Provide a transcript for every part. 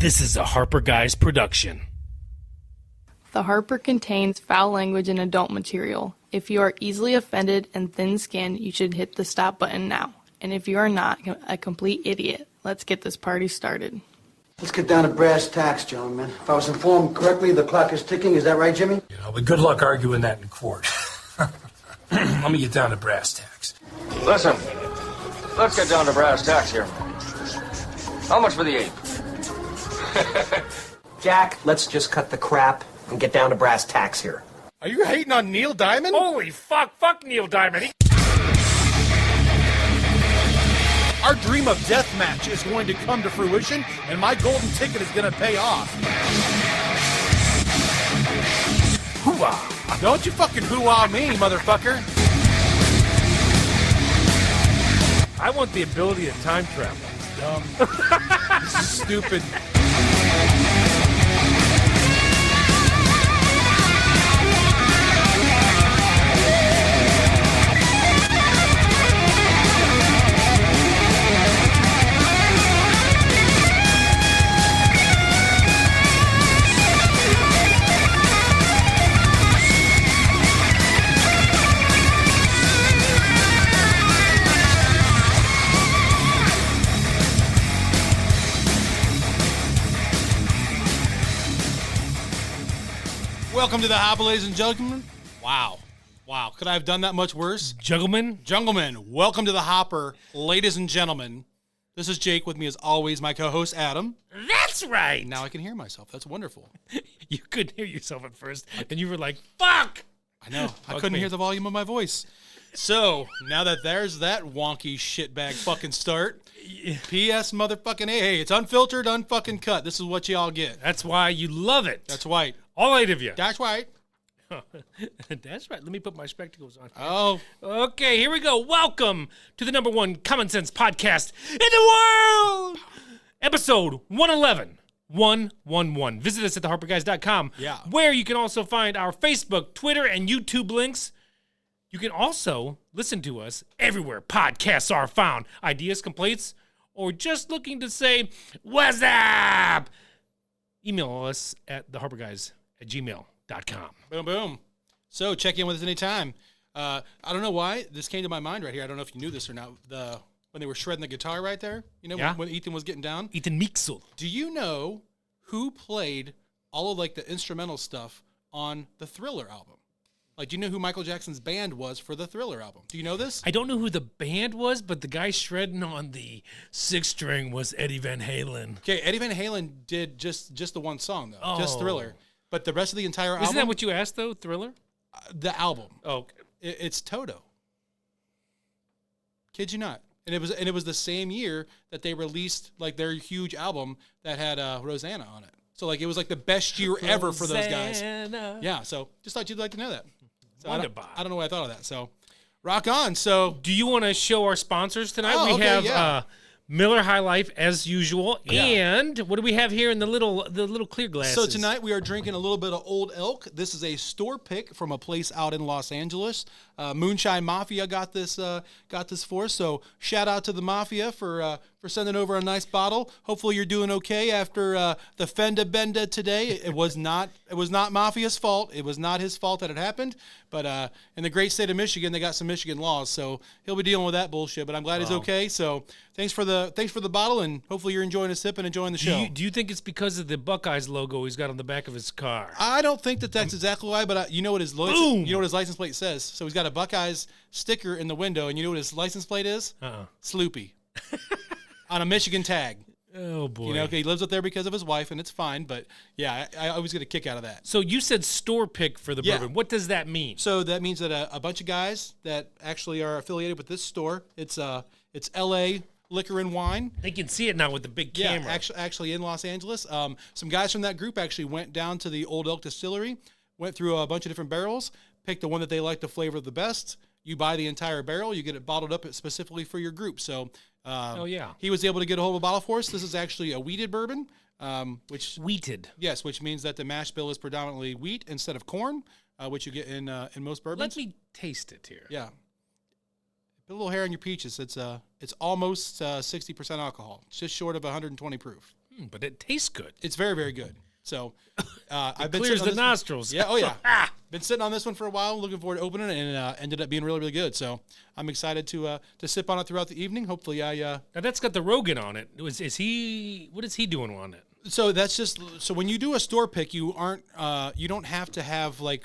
This is a Harper Guys production. The Harper contains foul language and adult material. If you are easily offended and thin-skinned, you should hit the stop button now. And if you are not a complete idiot, let's get this party started. Let's get down to brass tacks, gentlemen. If I was informed correctly, the clock is ticking. Is that right, Jimmy? You know, but good luck arguing that in court. Let me get down to brass tacks. Listen, let's get down to brass tacks here. How much for the ape? Jack, let's just cut the crap and get down to brass tacks here. Are you hating on Neil Diamond? Holy fuck Neil Diamond. Our dream of deathmatch is going to come to fruition, and my golden ticket is going to pay off. Hoo-ah. Don't you fucking hoo-ah me, motherfucker. I want the ability to time travel. Dumb. This is stupid. Welcome to the Hopper, ladies and gentlemen. Wow. Could I have done that much worse? Jungleman, welcome to the Hopper, ladies and gentlemen. This is Jake. With me, as always, my co-host, Adam. That's right. Now I can hear myself. That's wonderful. You couldn't hear yourself at first, and you were like, fuck. I know. I couldn't hear the volume of my voice. So, now that there's that wonky shitbag fucking start, P.S. motherfucking hey, it's unfiltered, unfucking cut. This is what y'all get. That's why you love it. That's right. All 8 of you. That's right. That's right. Let me put my spectacles on. Oh. Okay, here we go. Welcome to the number one common sense podcast in the world. Episode 111. 111. Visit us at theharperguys.com. Yeah. Where you can also find our Facebook, Twitter, and YouTube links. You can also listen to us everywhere podcasts are found. Ideas, complaints, or just looking to say, what's up? Email us at theharperguys@gmail.com. Boom, boom. So check in with us anytime. I don't know why this came to my mind right here. I don't know if you knew this or not. When they were shredding the guitar right there, you know, when Ethan was getting down. Ethan Mixel. Do you know who played all of like the instrumental stuff on the Thriller album? Like, do you know who Michael Jackson's band was for the Thriller album? Do you know this? I don't know who the band was, but the guy shredding on the 6-string was Eddie Van Halen. Okay, Eddie Van Halen did just the one song, though. Just Thriller. But the rest of the entire album... Isn't that what you asked, though, Thriller? The album. Oh, okay. It's Toto. Kid you not. And it was the same year that they released, like, their huge album that had Rosanna on it. So, like, it was, like, the best year ever for those guys. Yeah, so just thought you'd like to know that. So I don't know why I thought of that. So, rock on. So, do you want to show our sponsors tonight? Oh, we have Miller High Life as usual, and what do we have here in the little clear glasses? So tonight we are drinking a little bit of Old Elk. This is a store pick from a place out in Los Angeles. Moonshine Mafia got this for us. So shout out to the Mafia for sending over a nice bottle. Hopefully you're doing okay after the Fenda Benda today. It was not Mafia's fault. It was not his fault that it happened. But in the great state of Michigan, they got some Michigan laws, so he'll be dealing with that bullshit. But I'm glad he's okay. So thanks for the bottle, and hopefully you're enjoying a sip and enjoying the show. Do you think it's because of the Buckeyes logo he's got on the back of his car? I don't think that's exactly why. But you know what his license plate says. So he's got a Buckeyes sticker in the window, and you know what his license plate is? Sloopy. On a Michigan tag. Oh, boy. You know, he lives up there because of his wife, and it's fine. But, yeah, I always get a kick out of that. So you said store pick for the bourbon. What does that mean? So that means that a bunch of guys that actually are affiliated with this store, it's L.A. Liquor and Wine. They can see it now with the big camera. Yeah, actually in Los Angeles. Some guys from that group actually went down to the Old Elk Distillery, went through a bunch of different barrels, picked the one that they like the flavor the best. You buy the entire barrel. You get it bottled up specifically for your group. So he was able to get a hold of a bottle for us. This is actually a wheated bourbon. Wheated. Yes, which means that the mash bill is predominantly wheat instead of corn, which you get in most bourbons. Let me taste it here. Yeah. Put a little hair on your peaches. It's almost 60% alcohol. It's just short of 120 proof. But it tastes good. It's very, very good. So I've been Clears sitting the on this nostrils. Yeah, oh yeah. Been sitting on this one for a while, looking forward to opening it, and ended up being really, really good. So I'm excited to sip on it throughout the evening. Hopefully Now that's got the Rogan on it. Is he? What is he doing on it? So that's just so when you do a store pick, you don't have to have like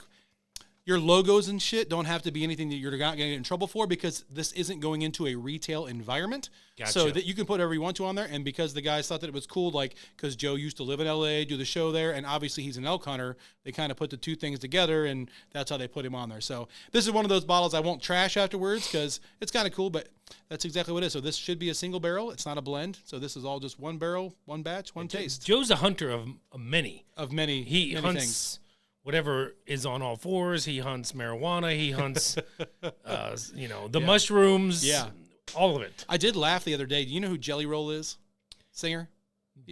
your logos and shit don't have to be anything that you're not going to get in trouble for, because this isn't going into a retail environment. Gotcha. So that you can put whatever you want to on there. And because the guys thought that it was cool, like because Joe used to live in LA, do the show there, and obviously he's an elk hunter, they kind of put the two things together, and that's how they put him on there. So this is one of those bottles I won't trash afterwards because it's kind of cool, but that's exactly what it is. So this should be a single barrel. It's not a blend. So this is all just one barrel, one batch, one taste. Joe's a hunter of many. He hunts things. Whatever is on all fours. He hunts marijuana. He hunts, the mushrooms. Yeah. All of it. I did laugh the other day. Do you know who Jelly Roll is? Singer?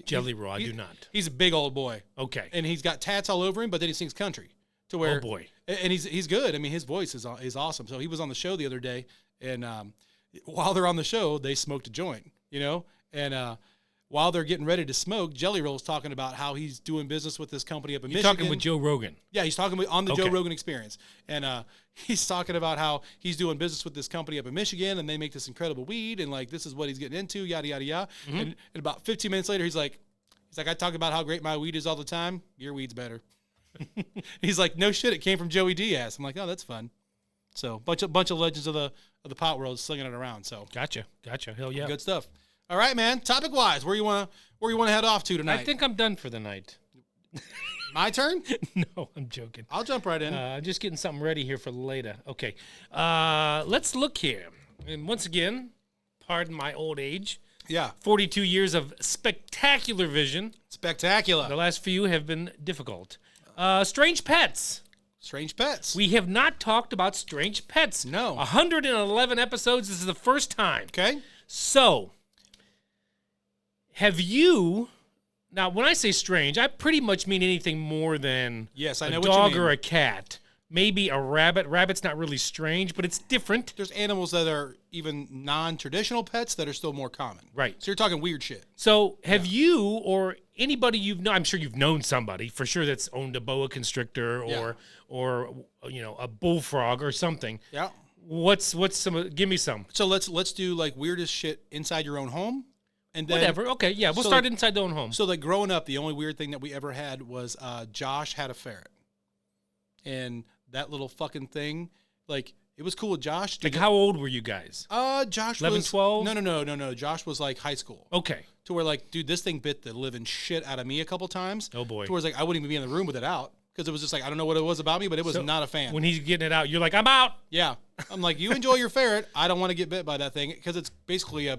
Jelly Roll, I do not. He's a big old boy. Okay. And he's got tats all over him, but then he sings country. To where, oh, boy. And he's good. I mean, his voice is awesome. So he was on the show the other day, and while they're on the show, they smoked a joint, and while they're getting ready to smoke, Jelly Roll's talking about how he's doing business with this company up in You're Michigan. talking with Joe Rogan. Yeah, he's talking on the Joe Okay. Rogan Experience. And he's talking about how he's doing business with this company up in Michigan, and they make this incredible weed, and like this is what he's getting into, yada, yada, yada. And about 15 minutes later, he's like, I talk about how great my weed is all the time. Your weed's better. He's like, no shit, it came from Joey Diaz. I'm like, oh, that's fun. So bunch of legends of the pot world slinging it around. So Gotcha. Hell yeah. good stuff. All right, man. Topic wise, where you want to head off to tonight? I think I'm done for the night. My turn? No, I'm joking. I'll jump right in. I'm just getting something ready here for later. Okay. Let's look here. And once again, pardon my old age. Yeah. 42 years of spectacular vision. Spectacular. The last few have been difficult. Strange pets. Strange pets. We have not talked about strange pets. No. 111 episodes. This is the first time. Okay. So, have you... Now, when I say strange, I pretty much mean anything more than Yes, I know a what you dog mean. or a cat. Maybe a rabbit. Rabbit's not really strange, but it's different. There's animals that are even non-traditional pets that are still more common. Right. So you're talking weird shit. So, have you or anybody you've known, I'm sure you've known somebody for sure that's owned a boa constrictor or a bullfrog or something. Yeah. What's some? Give me some. So let's do like weirdest shit inside your own home, and then Whatever. Okay. Yeah. We'll so start like- inside their own home. So like growing up, the only weird thing that we ever had was Josh had a ferret, and that little fucking thing, like it was cool with Josh. Like, how old were you guys? Josh 11, was 12? No. Josh was like high school. Okay. To where like, dude, this thing bit the living shit out of me a couple times. Oh, boy. To where it's like I wouldn't even be in the room with it out because it was just like I don't know what it was about me, but it was So, not a fan. When he's getting it out, you're like, I'm out. Yeah. I'm like, you enjoy your ferret. I don't want to get bit by that thing because it's basically a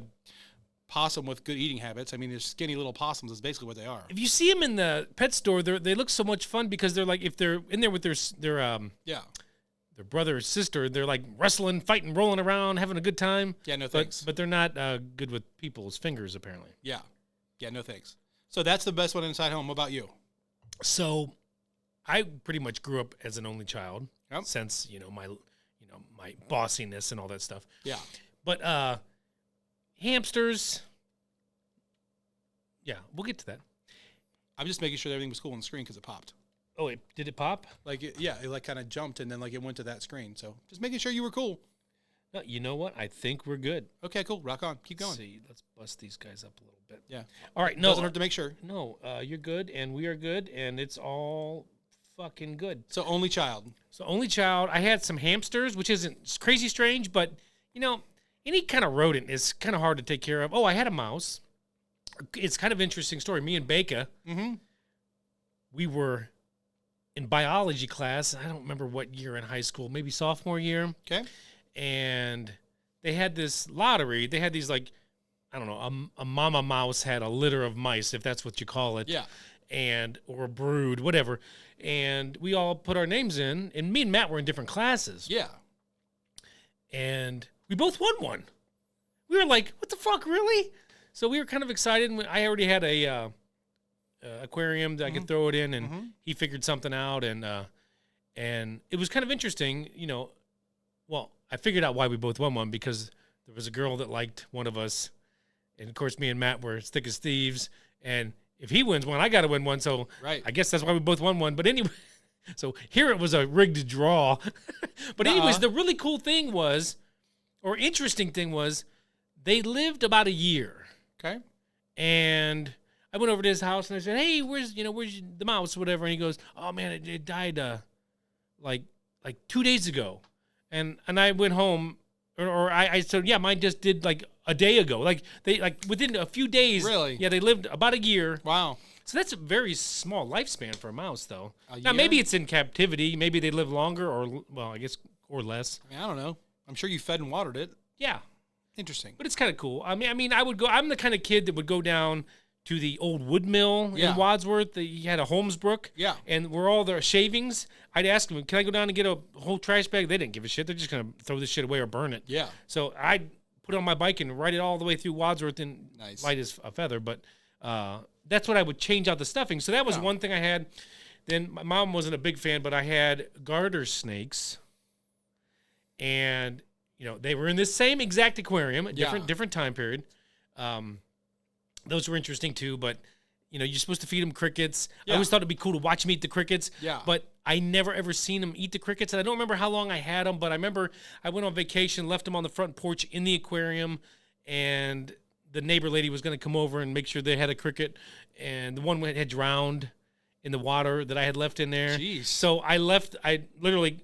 possum with good eating habits. I mean, they're skinny little possums is basically what they are. If you see them in the pet store, they look so much fun because they're like, if they're in there with Yeah. their brother or sister, they're like wrestling, fighting, rolling around, having a good time. Yeah, no thanks. But they're not good with people's fingers, apparently. Yeah. Yeah, no thanks. So that's the best one inside home. What about you? So I pretty much grew up as an only child Yep. since, my bossiness and all that stuff. Yeah. But hamsters, yeah, we'll get to that. I'm just making sure everything was cool on the screen because it popped. Oh, did it pop? Like, it like kind of jumped and then like it went to that screen. So just making sure you were cool. No, you know what? I think we're good. Okay, cool. Rock on. Keep going. Let's see, let's bust these guys up a little bit. Yeah. All right, no, Doesn't hurt to make sure. no, you're good, and we are good, and it's all fucking good. So only child. So only child. I had some hamsters, which isn't crazy strange, but any kind of rodent is kind of hard to take care of. Oh, I had a mouse. It's kind of interesting story. Me and Baker, we were in biology class. I don't remember what year in high school, maybe sophomore year. Okay. And they had this lottery. They had these like, I don't know, a mama mouse had a litter of mice, if that's what you call it. Yeah. Or a brood, whatever. And we all put our names in, and me and Matt were in different classes. Yeah. And we both won one. We were like, what the fuck, really? So we were kind of excited. And I already had a aquarium that I could throw it in, and he figured something out. And it was kind of interesting, Well, I figured out why we both won one, because there was a girl that liked one of us. And, of course, me and Matt were as thick as thieves. And if he wins one, I got to win one. So Right. I guess that's why we both won one. But anyway, so here it was a rigged draw. But anyways, the really cool thing was, or interesting thing was, they lived about a year. Okay. And I went over to his house and I said, "Hey, where's the mouse, or whatever?" And he goes, "Oh man, it died like 2 days ago." And I went home, or I said, "Yeah, mine just did like a day ago." Like they within a few days. Really? Yeah, they lived about a year. Wow. So that's a very small lifespan for a mouse, though. Now year? maybe it's in captivity. Maybe they live longer, or I guess, or less. I mean, I don't know. I'm sure you fed and watered it. Yeah. Interesting. But it's kind of cool. I mean, I would go. I'm the kind of kid that would go down to the old wood mill Yeah. in Wadsworth. He had a Holmesbrook. Yeah. And where all the shavings, I'd ask them, "Can I go down and get a whole trash bag?" They didn't give a shit. They're just gonna throw this shit away or burn it. Yeah. So I'd put it on my bike and ride it all the way through Wadsworth and Nice. light as a feather. But that's what I would change out the stuffing. So that was Yeah. one thing I had. Then my mom wasn't a big fan, but I had garter snakes, and they were in this same exact aquarium, a different time period. Those were interesting too, but you're supposed to feed them crickets. I Yeah. always thought it'd be cool to watch them eat the crickets. Yeah. But I never ever seen them eat the crickets, and I don't remember how long I had them. But I remember I went on vacation, left them on the front porch in the aquarium, and the neighbor lady was going to come over and make sure they had a cricket, and the one had drowned in the water that I had left in there. Jeez. So I literally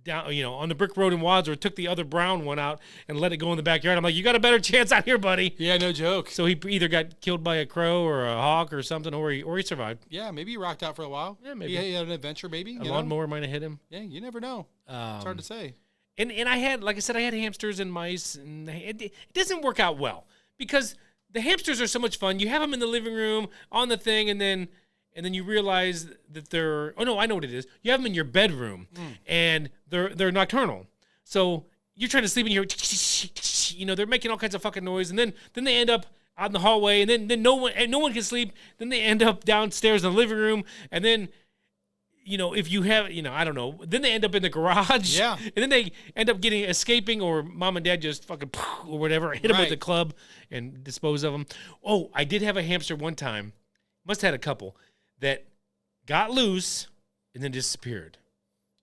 down, on the brick road in Wadsworth, took the other brown one out and let it go in the backyard. I'm like, "You got a better chance out here, buddy." Yeah, no joke. So he either got killed by a crow or a hawk or something, or he survived. Yeah, maybe he rocked out for a while. Yeah, maybe. He had an adventure, maybe. A lawnmower might have hit him. Yeah, you never know. It's hard to say. And I had, like I said, I had hamsters and mice, and it doesn't work out well because the hamsters are so much fun. You have them in the living room on the thing, and then you realize that they're, oh no, I know what it is. You have them in your bedroom, and they're nocturnal. So you're trying to sleep, and they're making all kinds of fucking noise, and then they end up out in the hallway, and then no one can sleep. Then they end up downstairs in the living room, and then if you have, I don't know, then they end up in the garage. Yeah. And then they end up escaping, or mom and dad just fucking or whatever, hit them with Right. the club and dispose of them. Oh, I did have a hamster one time. Must have had a couple that got loose and then disappeared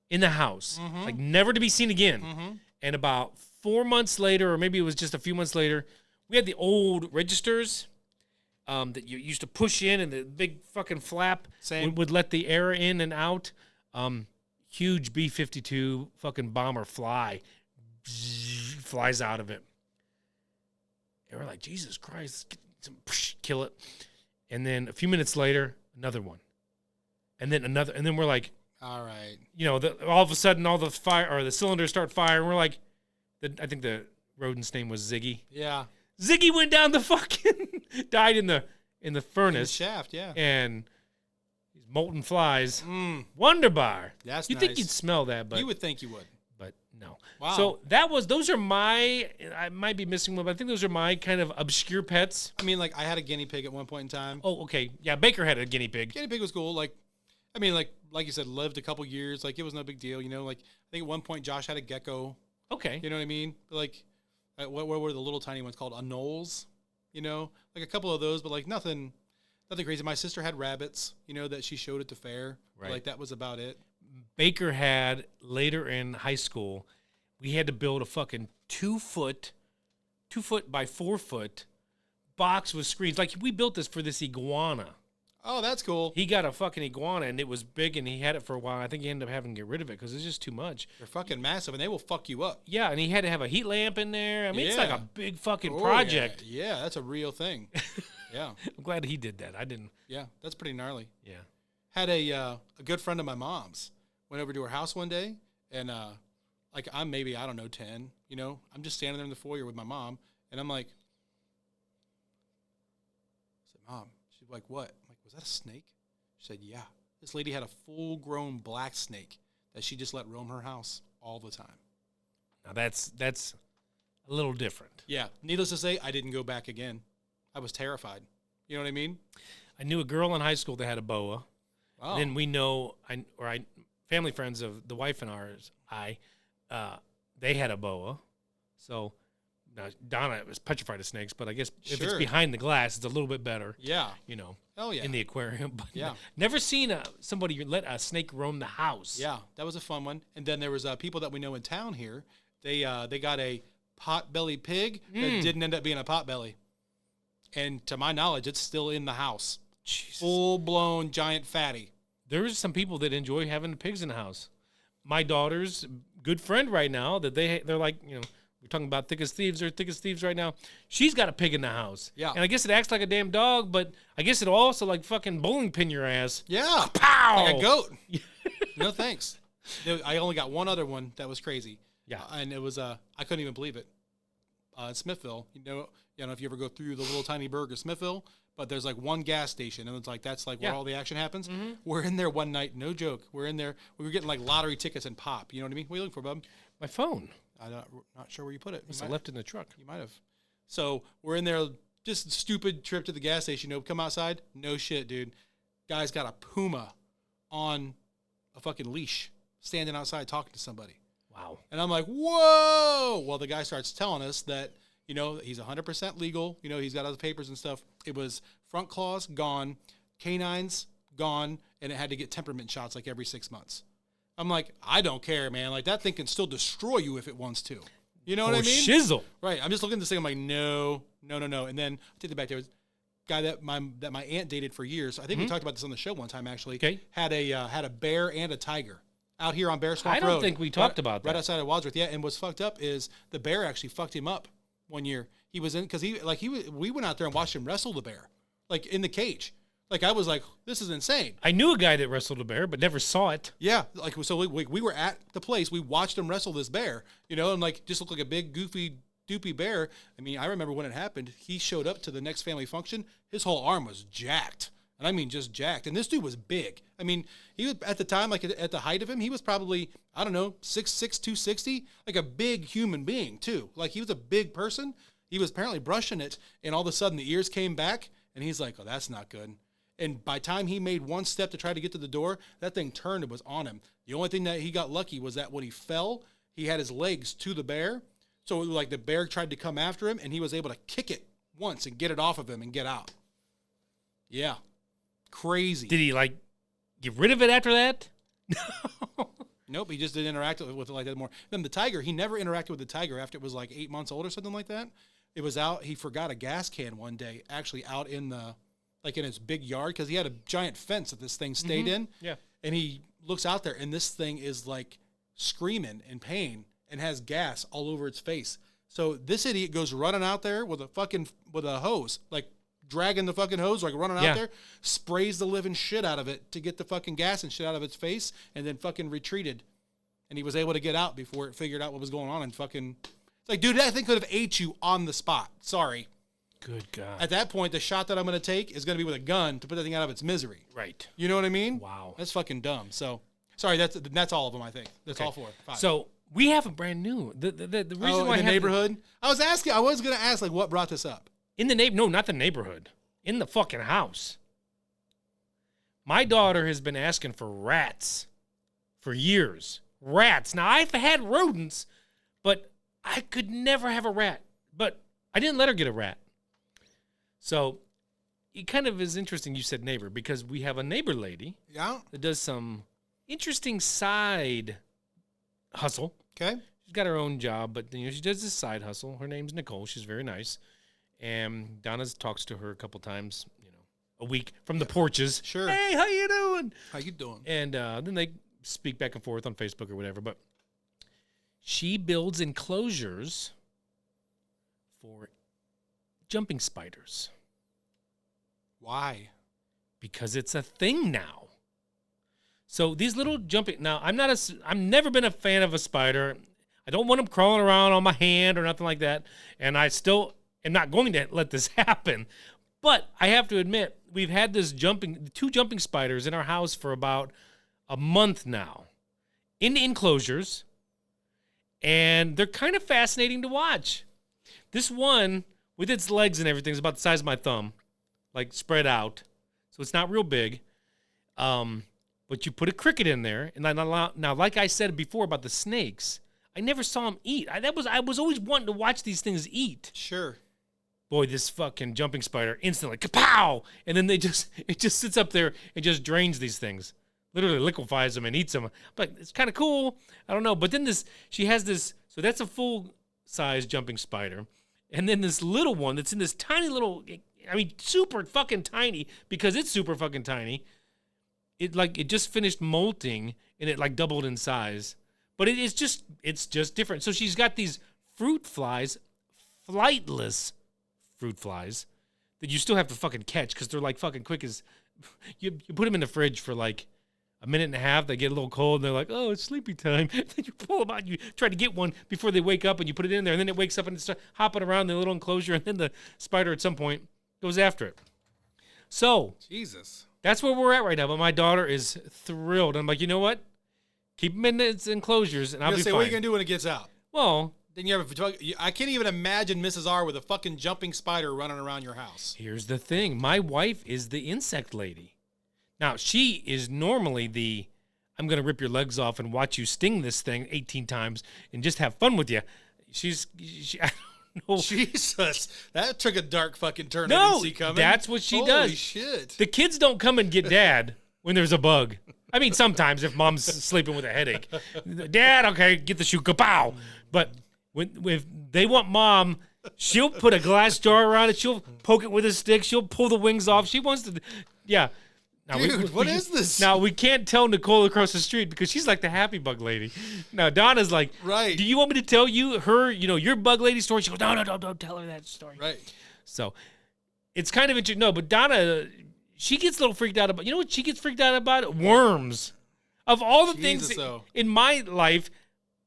in the house, like never to be seen again. And about 4 months later, or maybe it was just a few months later, we had the old registers that you used to push in, and the big fucking flap Same. would let the air in and out. Huge B-52 fucking bomber flies out of it. And we're like, Jesus Christ, kill it. And then a few minutes later, another one. And then another, and then we're like, All right. all of a sudden all the fire or the cylinders start firing. We're like, I think the rodent's name was Ziggy. Yeah. Ziggy went down the fucking, died in the The furnace, shaft, yeah. and these molten flies. Wonderbar. That's you think nice. you'd smell that, but You would think you would. but no. Wow. So those are my. I might be missing one, but I think those are my kind of obscure pets. I mean, like, I had a guinea pig at one point in time. Oh, okay. Yeah, Baker had a guinea pig. Guinea pig was cool. Like you said, lived a couple years. Like, it was no big deal. Like, I think at one point Josh had a gecko. Okay. You know what I mean? Like, what were the little tiny ones called? Anoles. Like a couple of those, but like nothing crazy. My sister had rabbits. That she showed at the fair. Right. Like, that was about it. Baker had later in high school, we had to build a fucking 2 foot by 4 foot box with screens. Like, we built this for this iguana. Oh, that's cool. He got a fucking iguana, and it was big, and he had it for a while. I think he ended up having to get rid of it because it's just too much. They're fucking massive, and they will fuck you up. Yeah, and he had to have a heat lamp in there. I mean, it's like Yeah. a big fucking Oh, project. Yeah, that's a real thing. Yeah, I'm glad he did that. I didn't. yeah, that's pretty gnarly. Yeah. Had a good friend of my mom's went over to her house one day, and like, I'm maybe, I don't know, 10. I'm just standing there in the foyer with my mom, and I'm like, I said, Mom. She's like, what? I'm like, was that a snake? She said, yeah. This lady had a full-grown black snake that she just let roam her house all the time. Now that's a little different. Yeah. Needless to say, I didn't go back again. I was terrified. You know what I mean? I knew a girl in high school that had a boa. Oh. And then we know, family friends of the wife and they had a boa. So Now, Donna was petrified of snakes, but I guess if it's Sure. behind the glass, it's a little bit better. Yeah. You know, Oh, yeah. in the aquarium. But Yeah. never seen somebody let a snake roam the house. Yeah, that was a fun one. And then there was people that we know in town here. They got a pot-belly pig that didn't end up being a potbelly. And to my knowledge, it's still in the house. Jesus. Full-blown giant fatty. There's some people that enjoy having the pigs in the house. My daughter's good friend right now that they're like, you know, we're talking about thick as thieves. They're thick as thieves right now. She's got a pig in the house. Yeah. And I guess it acts like a damn dog, but I guess it'll also like fucking bowling pin your ass. Yeah. Pow! Like a goat. No thanks. I only got one other one that was crazy. Yeah. And it was, I couldn't even believe it. In Smithville, you know if you ever go through the little tiny burg of Smithville, but there's like one gas station, and it's like that's like where Yeah. all the action happens. We're in there one night, no joke. We're in there. We were getting like lottery tickets and pop. You know what I mean? What are you looking for, bub? My phone. I'm not sure where you put it. Must have left in the truck. You might have. So we're in there, just stupid trip to the gas station. You know, come outside. No shit, dude. Guy's got a puma on a fucking leash, standing outside talking to somebody. Wow. And I'm like, whoa. Well, the guy starts telling us that, you know, he's 100% legal. You know, he's got other papers and stuff. It was front claws gone, canines gone, and it had to get temperament shots like every 6 months. I'm like, I don't care, man. Like, that thing can still destroy you if it wants to. You know what I mean? Shizzle. Right. I'm just looking at this thing. I'm like, no. And then I take it back. There was a guy that my aunt dated for years. I think we talked about this on the show one time, actually. Okay. Had a bear and a tiger out here on Bear Swamp I don't Road. think we talked about that. Right outside of Wadsworth. Yeah. And what's fucked up is the bear actually fucked him up one year. He was in, because we went out there and watched him wrestle the bear, like in the cage. Like, I was like, this is insane. I knew a guy that wrestled a bear, but never saw it. Yeah, like, so we were at the place. We watched him wrestle this bear, you know, and like just looked like a big, goofy, doopy bear. I mean, I remember when it happened, he showed up to the next family function. His whole arm was jacked. And I mean, just jacked. And this dude was big. I mean, he was, at the time, like at the height of him, he was probably, I don't know, 6'6", 260, like a big human being too. Like, he was a big person. He was apparently brushing it, and all of a sudden the ears came back, and he's like, oh, that's not good. And by the time he made one step to try to get to the door, that thing turned and was on him. The only thing that he got lucky was that when he fell, he had his legs to the bear. So like the bear tried to come after him, and he was able to kick it once and get it off of him and get out. Yeah. Crazy. Did he like get rid of it after that? Nope, he just didn't interact with it like that more. Then the tiger, he never interacted with the tiger after it was like 8 months old or something like that. It was out, he forgot a gas can one day, actually out in the, like in his big yard, because he had a giant fence that this thing stayed in. Yeah. And he looks out there, and this thing is like screaming in pain and has gas all over its face. So this idiot goes running out there with a hose, like dragging the fucking hose, like running out there, sprays the living shit out of it to get the fucking gas and shit out of its face, and then fucking retreated. And he was able to get out before it figured out what was going on, and fucking, it's like, dude, that thing could have ate you on the spot. Sorry. Good God. At that point, the shot that I'm going to take is going to be with a gun to put that thing out of its misery. Right. You know what I mean? Wow. That's fucking dumb. So, sorry, that's all of them, I think. That's all 4. 5. So we have a brand new. The reason why in the neighborhood? I was going to ask, like, what brought this up? In the no, not the neighborhood. In the fucking house. My daughter has been asking for rats for years. Rats. Now, I've had rodents, but I could never have a rat. But I didn't let her get a rat. So it kind of is interesting you said neighbor, because we have a neighbor lady Yeah. that does some interesting side hustle. Okay. She's got her own job, but you know, she does this side hustle. Her name's Nicole. She's very nice. And Donna talks to her a couple times, you know, a week from the porches. Sure. Hey, how you doing? How you doing? And then they speak back and forth on Facebook or whatever. But she builds enclosures for jumping spiders. Why? Because it's a thing now. So these little jumping, now I've never been a fan of a spider. I don't want them crawling around on my hand or nothing like that. And I still am not going to let this happen. But I have to admit, we've had two jumping spiders in our house for about a month now in enclosures. And they're kind of fascinating to watch. This one, with its legs and everything, is about the size of my thumb, like spread out. So it's not real big. But you put a cricket in there. And now, like I said before about the snakes, I never saw him eat. I was always wanting to watch these things eat. Sure. Boy, this fucking jumping spider instantly kapow, and then it just sits up there and just drains these things, literally liquefies them and eats them. But it's kind of cool. I don't know. But then she has this. So that's a full size jumping spider, and then this little one that's in this tiny little. I mean, super fucking tiny because it's super fucking tiny. It just finished molting and it like doubled in size, but it's just different. So she's got these fruit flies, flightless fruit flies that you still have to fucking catch because they're like fucking quick as you put them in the fridge for like a minute and a half. They get a little cold and they're like, oh, it's sleepy time. Then you pull them out and you try to get one before they wake up and you put it in there and then it wakes up and it starts hopping around the little enclosure and then the spider at some point goes after it. So Jesus. That's where we're at right now. But my daughter is thrilled. I'm like, you know what? Keep them in its enclosures and I'll be fine. What are you going to do when it gets out? Well, then I can't even imagine Mrs. R with a fucking jumping spider running around your house. Here's the thing. My wife is the insect lady. Now, she is normally the, I'm going to rip your legs off and watch you sting this thing 18 times and just have fun with you. I don't know. Jesus, that took a dark fucking turn. I No, didn't see coming. that's what she Holy does. Holy shit. The kids don't come and get dad when there's a bug. I mean, sometimes if mom's sleeping with a headache. Dad, okay, get the shoe, kapow. But if they want mom, she'll put a glass jar around it. She'll poke it with a stick. She'll pull the wings off. She wants to, yeah. Now, Dude, what is this? Now, we can't tell Nicole across the street because she's like the happy bug lady. Now, Donna's like, right. Do you want me to tell you your bug lady story? She goes, no, don't tell her that story. Right. So it's kind of interesting. No, but Donna, she gets a little freaked out about, you know what she gets freaked out about? Worms. Of all the things in my life,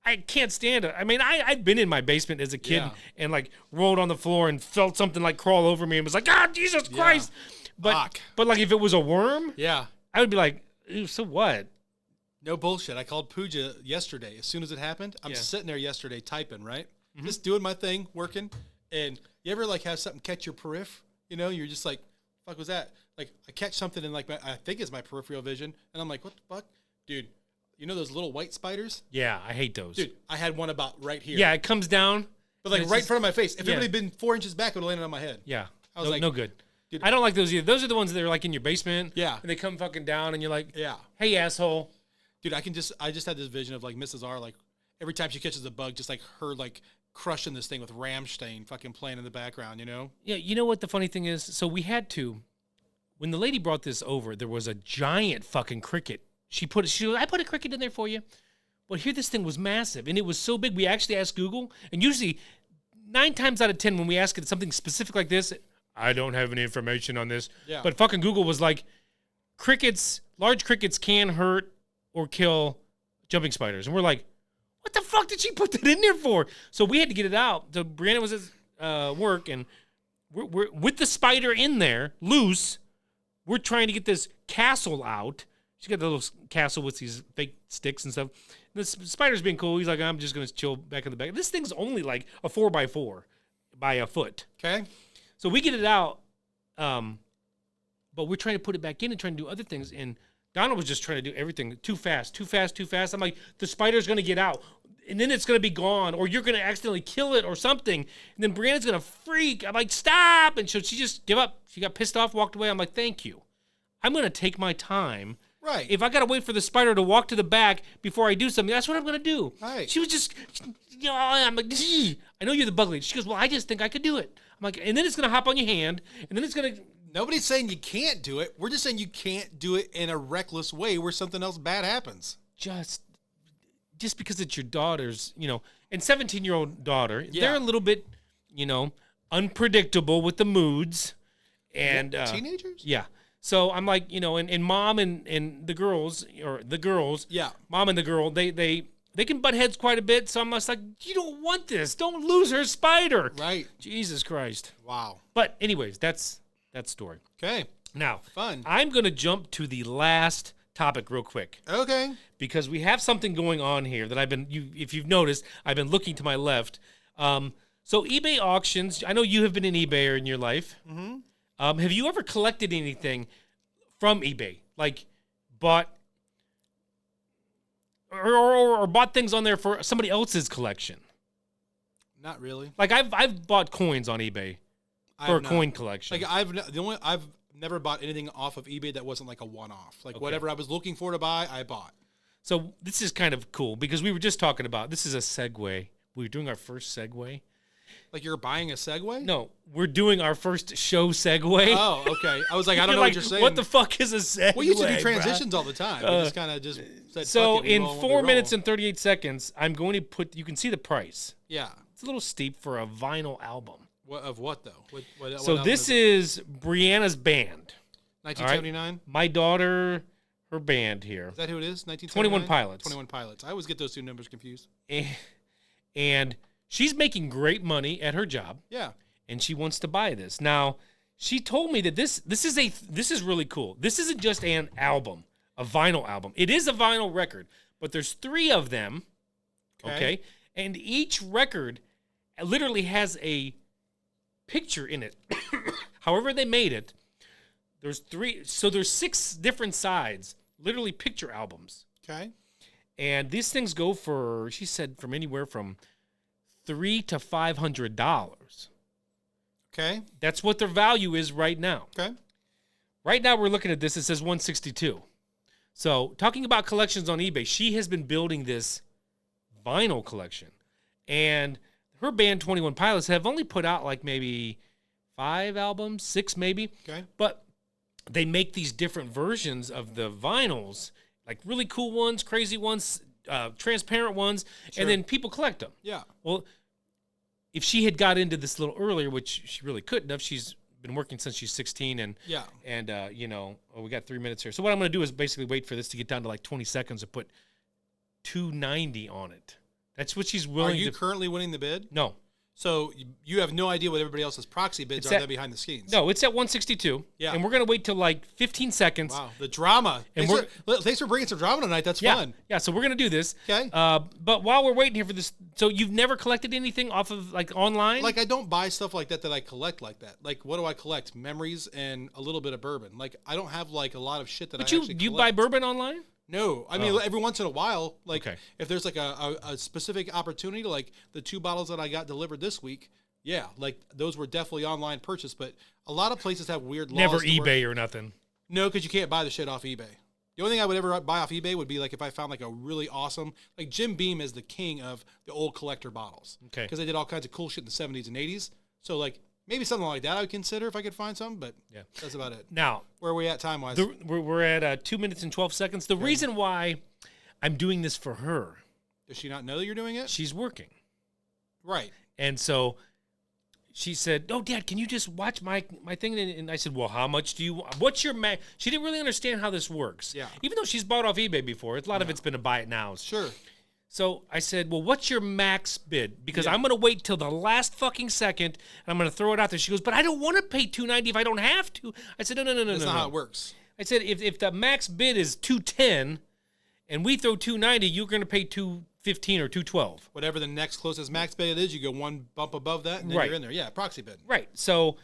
I can't stand it. I mean, I'd been in my basement as a kid and like rolled on the floor and felt something like crawl over me and was like, God, Jesus Christ. But like if it was a worm, I would be like, ew, so what? No bullshit. I called Pooja yesterday. As soon as it happened, I'm sitting there yesterday typing, right? Mm-hmm. Just doing my thing, working. And you ever like have something catch your periph? You know, you're just like, fuck was that? Like I catch something in like I think it's my peripheral vision. And I'm like, what the fuck? Dude, you know those little white spiders? Yeah, I hate those. Dude, I had one about right here. Yeah, it comes down. But like right in front of my face. If it had been 4 inches back, it would have landed on my head. Yeah. I was like, no good. Dude, I don't like those either. Those are the ones that are like in your basement. Yeah. And they come fucking down and you're like, yeah. Hey, asshole. Dude, I just had this vision of like Mrs. R, like every time she catches a bug, just like her like crushing this thing with Rammstein fucking playing in the background, you know? Yeah, you know what the funny thing is? So we had to, when the lady brought this over, there was a giant fucking cricket. She goes, I put a cricket in there for you. Well, here this thing was massive, and it was so big, we actually asked Google, and usually 9 times out of 10 when we ask it something specific like this, I don't have any information on this. Yeah. But fucking Google was like, large crickets can hurt or kill jumping spiders. And we're like, what the fuck did she put that in there for? So we had to get it out. So Brianna was at work, and we're with the spider in there, loose. We're trying to get this castle out. She got the little castle with these fake sticks and stuff. And the spider's being cool. He's like, I'm just going to chill back in the back. This thing's only like a 4x4 by a foot. Okay. So we get it out, but we're trying to put it back in and trying to do other things. And Donna was just trying to do everything too fast. I'm like, the spider's going to get out, and then it's going to be gone, or you're going to accidentally kill it or something. And then Brianna's going to freak. I'm like, stop. And so she just gave up. She got pissed off, walked away. I'm like, thank you. I'm going to take my time. Right. If I got to wait for the spider to walk to the back before I do something, that's what I'm going to do. Right. She was just, I'm like, gee. I know you're the bug lady. She goes, well, I just think I could do it. I'm like, and then it's going to hop on your hand, and then it's going to. Nobody's saying you can't do it. We're just saying you can't do it in a reckless way where something else bad happens. Just because it's your daughter's, and 17-year-old daughter, they're a little bit, unpredictable with the moods. And teenagers? Yeah. So I'm like, and mom and the girls, mom and the girl, they can butt heads quite a bit. So I'm just like, you don't want this. Don't lose her spider. Right. Jesus Christ. Wow. But anyways, that's that story. Okay. Now, fun. I'm going to jump to the last topic real quick. Okay. Because we have something going on here that if you've noticed, I've been looking to my left. So eBay auctions, I know you have been an eBayer in your life. Mm-hmm. Have you ever collected anything from eBay? Like bought or bought things on there for somebody else's collection? Not really. Like I've bought coins on eBay for a coin collection. Like I've never bought anything off of eBay that wasn't like a one-off. Like whatever I was looking for to buy, I bought. So this is kind of cool because we were just talking about, this is a segue. We were doing our first segue. Like you're buying a Segway? No, we're doing our first show segue. Oh, okay. I was like, I don't know like, what you're saying. What the fuck is a segue? We used to do transitions all the time. We just kind of just said, so fuck it, in roll, 4 minutes and 38 seconds, I'm going to put, you can see the price. Yeah. It's a little steep for a vinyl album. Of what, though? What So this is Brianna's band. 1979? Right? My daughter, her band here. Is that who it is? 1979? 21 Pilots. 21 Pilots. I always get those two numbers confused. And she's making great money at her job. Yeah. And she wants to buy this. Now, she told me that this is really cool. This isn't just an album, a vinyl album. It is a vinyl record, but there's 3 of them. Okay? And each record literally has a picture in it. However they made it, there's 3, so there's 6 different sides, literally picture albums. Okay. And these things go for, she said, from anywhere from $300 to $500. Okay. That's what their value is right now. Okay. Right now we're looking at this, it says 162. So talking about collections on eBay, she has been building this vinyl collection. And her band 21 Pilots have only put out like maybe 5 albums, 6 maybe. Okay. But they make these different versions of the vinyls, like really cool ones, crazy ones, transparent ones, and then people collect them. Yeah. Well, if she had got into this a little earlier, which she really couldn't have, she's been working since she's 16, and we got 3 minutes here. So what I'm going to do is basically wait for this to get down to like 20 seconds and put $290 on it. That's what she's willing to. Are you currently winning the bid? No. So you have no idea what everybody else's proxy bids are there behind the scenes. No, it's at 162. Yeah. And we're going to wait till like 15 seconds. Wow, the drama. And Thanks for bringing some drama tonight. That's fun. Yeah, so we're going to do this. Okay. But while we're waiting here for this, so you've never collected anything off of like online? Like I don't buy stuff like that I collect like that. Like what do I collect? Memories and a little bit of bourbon. Like I don't have like a lot of shit that I actually collect. Do you buy bourbon online? No, I mean every once in a while, like if there's like a specific opportunity, like the 2 bottles that I got delivered this week, yeah, like those were definitely online purchase. But a lot of places have weird laws. Never eBay or nothing. No, because you can't buy the shit off eBay. The only thing I would ever buy off eBay would be like if I found like a really awesome, like Jim Beam is the king of the old collector bottles. Okay. Because they did all kinds of cool shit in the 70s and 80s. So like maybe something like that I would consider if I could find something, but that's about it. Now, where are we at time wise? We're at 2 minutes and 12 seconds. The reason why I'm doing this for her. Does she not know that you're doing it? She's working. Right. And so she said, "Oh, Dad, can you just watch my thing?" And I said, "Well, how much do you want? What's your max?" She didn't really understand how this works. Yeah. Even though she's bought off eBay before, a lot of it's been a buy it now. Sure. So I said, "Well, what's your max bid? Because I'm going to wait till the last fucking second, and I'm going to throw it out there." She goes, "But I don't want to pay $290 if I don't have to." I said, "No. That's not how it works. I said, if the max bid is $210, and we throw $290, you're going to pay $215 or $212. Whatever the next closest max bid is, you go one bump above that, and then you're in there. Yeah, proxy bid. Right. So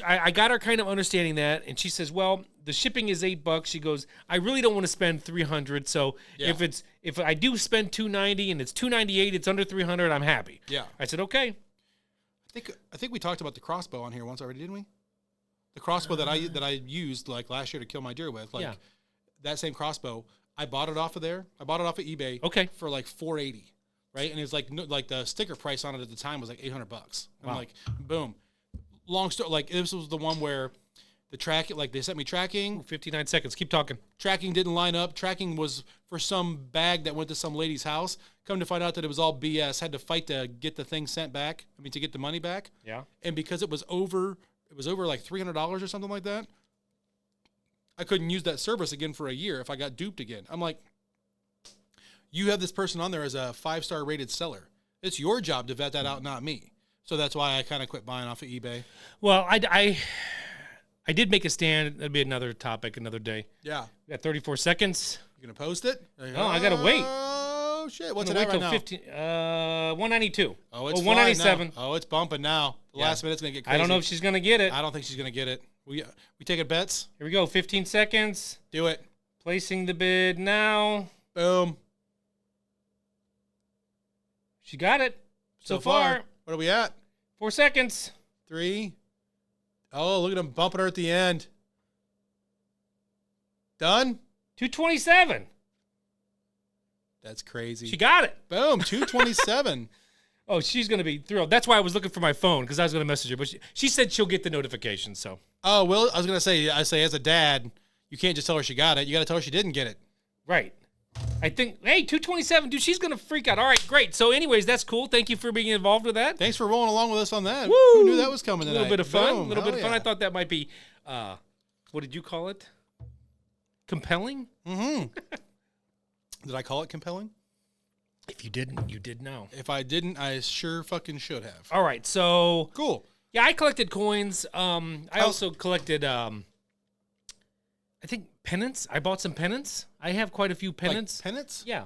I got her kind of understanding that, and she says, "Well, the shipping is $8." She goes, "I really don't want to spend $300. So if I do spend $290 and it's $298, it's under $300, I'm happy." Yeah. I said, "Okay." I think we talked about the crossbow on here once already, didn't we? The crossbow that I used like last year to kill my deer with, that same crossbow. I bought it off of there. I bought it off of eBay. Okay. For like $480, right? And it's like the sticker price on it at the time was like $800. I'm like, boom. Long story. Like this was the one where the track, like they sent me tracking. 59 seconds. Keep talking. Tracking didn't line up. Tracking was for some bag that went to some lady's house. Come to find out that it was all BS. Had to fight to get the thing sent back. To get the money back. Yeah. And because it was over like $300 or something like that. I couldn't use that service again for a year if I got duped again. I'm like, you have this person on there as a 5-star rated seller. It's your job to vet that out, not me. So that's why I kind of quit buying off of eBay. Well, I did make a stand. That'd be another topic, another day. Yeah. We got 34 seconds. You going to post it? No, I got to wait. Oh, shit. What's it at right now? 192. Oh, it's 197. Oh, it's bumping now. The last minute's going to get crazy. I don't know if she's going to get it. I don't think she's going to get it. We taking bets? Here we go. 15 seconds. Do it. Placing the bid now. Boom. She got it. So far. What are we at? 4 seconds. 3. Oh, look at him bumping her at the end. Done? 2:27. That's crazy. She got it. Boom, 2:27. Oh, she's going to be thrilled. That's why I was looking for my phone, because I was going to message her. But she said she'll get the notification, so. Oh, well, I was going to say, as a dad, you can't just tell her she got it. You got to tell her she didn't get it. Right. I think, hey, 2:27, dude, she's going to freak out. All right, great. So anyways, that's cool. Thank you for being involved with that. Thanks for rolling along with us on that. Woo! Who knew that was coming tonight? A little bit of fun. Boom. A little bit of fun. Yeah. I thought that might be, what did you call it? Compelling? Mm-hmm. Did I call it compelling? If you didn't, you did now. If I didn't, I sure fucking should have. All right, so. Cool. Yeah, I collected coins. I also collected, I think, pennants. I bought some pennants. I have quite a few pennants. Like pennants? Yeah.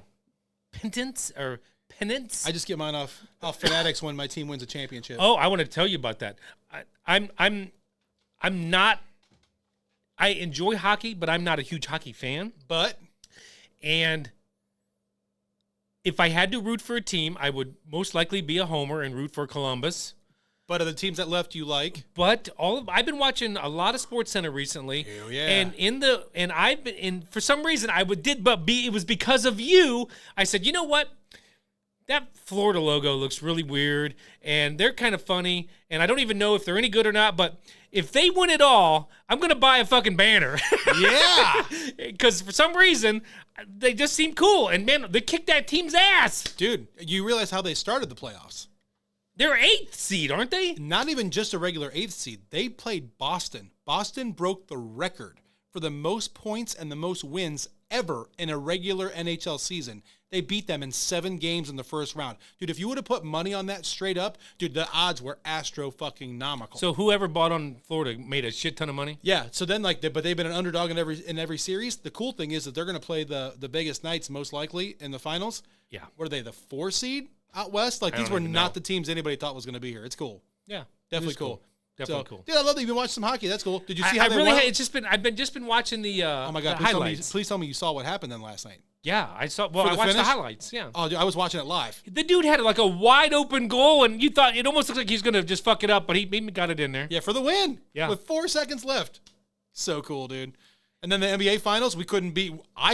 Pennants or pennants? I just get mine off Fanatics when my team wins a championship. Oh, I want to tell you about that. I'm not. I enjoy hockey, but I'm not a huge hockey fan. And if I had to root for a team, I would most likely be a homer and root for Columbus. But of the teams that left you like? But I've been watching a lot of SportsCenter recently. Hell yeah. And I've been for some reason it was because of you. I said, you know what? That Florida logo looks really weird, and they're kind of funny, and I don't even know if they're any good or not, but if they win it all, I'm going to buy a fucking banner. Yeah. Because for some reason, they just seem cool, and man, they kicked that team's ass. Dude, you realize how they started the playoffs? They're 8th seed, aren't they? Not even just a regular 8th seed. They played Boston. Boston broke the record for the most points and the most wins ever in a regular NHL season. They beat them in 7 games in the first round. Dude, if you would have put money on that straight up, dude, the odds were astro-fucking-nomical. So whoever bought on Florida made a shit ton of money? Yeah, so then, but they've been an underdog in every series. The cool thing is that they're going to play the Vegas Knights most likely in the finals. Yeah. What are they, the 4 seed out west? Like, these were not the teams anybody thought was going to be here. It's cool. Yeah. Definitely cool. Definitely cool. Dude, I love that you've been watching some hockey. That's cool. Did you see how they won? I've been watching the oh my God, the highlights. Please tell me you saw what happened then last night. Yeah, I saw. Well, I watched the highlights. Yeah. Oh, dude, I was watching it live. The dude had like a wide open goal, and you thought it almost looked like he's gonna just fuck it up, but he got it in there. Yeah, for the win. Yeah. With 4 seconds left. So cool, dude. And then the NBA Finals, I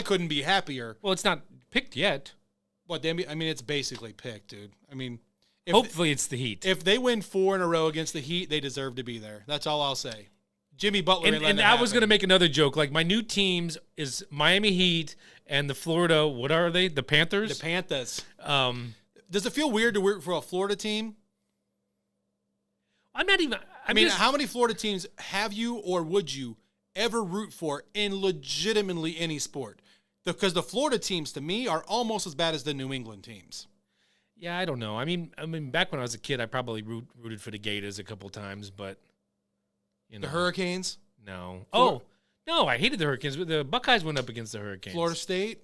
couldn't be happier. Well, it's not picked yet. What the NBA? I mean, it's basically picked, dude. I mean, hopefully it's the Heat. If they win 4 in a row against the Heat, they deserve to be there. That's all I'll say. Jimmy Butler and I was going to make another joke. Like, my new teams is Miami Heat and the Florida, what are they? The Panthers? The Panthers. Does it feel weird to work for a Florida team? I'm not even. I mean, how many Florida teams have you or would you ever root for in legitimately any sport? Because the Florida teams, to me, are almost as bad as the New England teams. Yeah, I don't know. I mean, back when I was a kid, I probably rooted for the Gators a couple times, but you know. The Hurricanes? No. Oh, no, I hated the Hurricanes, but the Buckeyes went up against the Hurricanes. Florida State?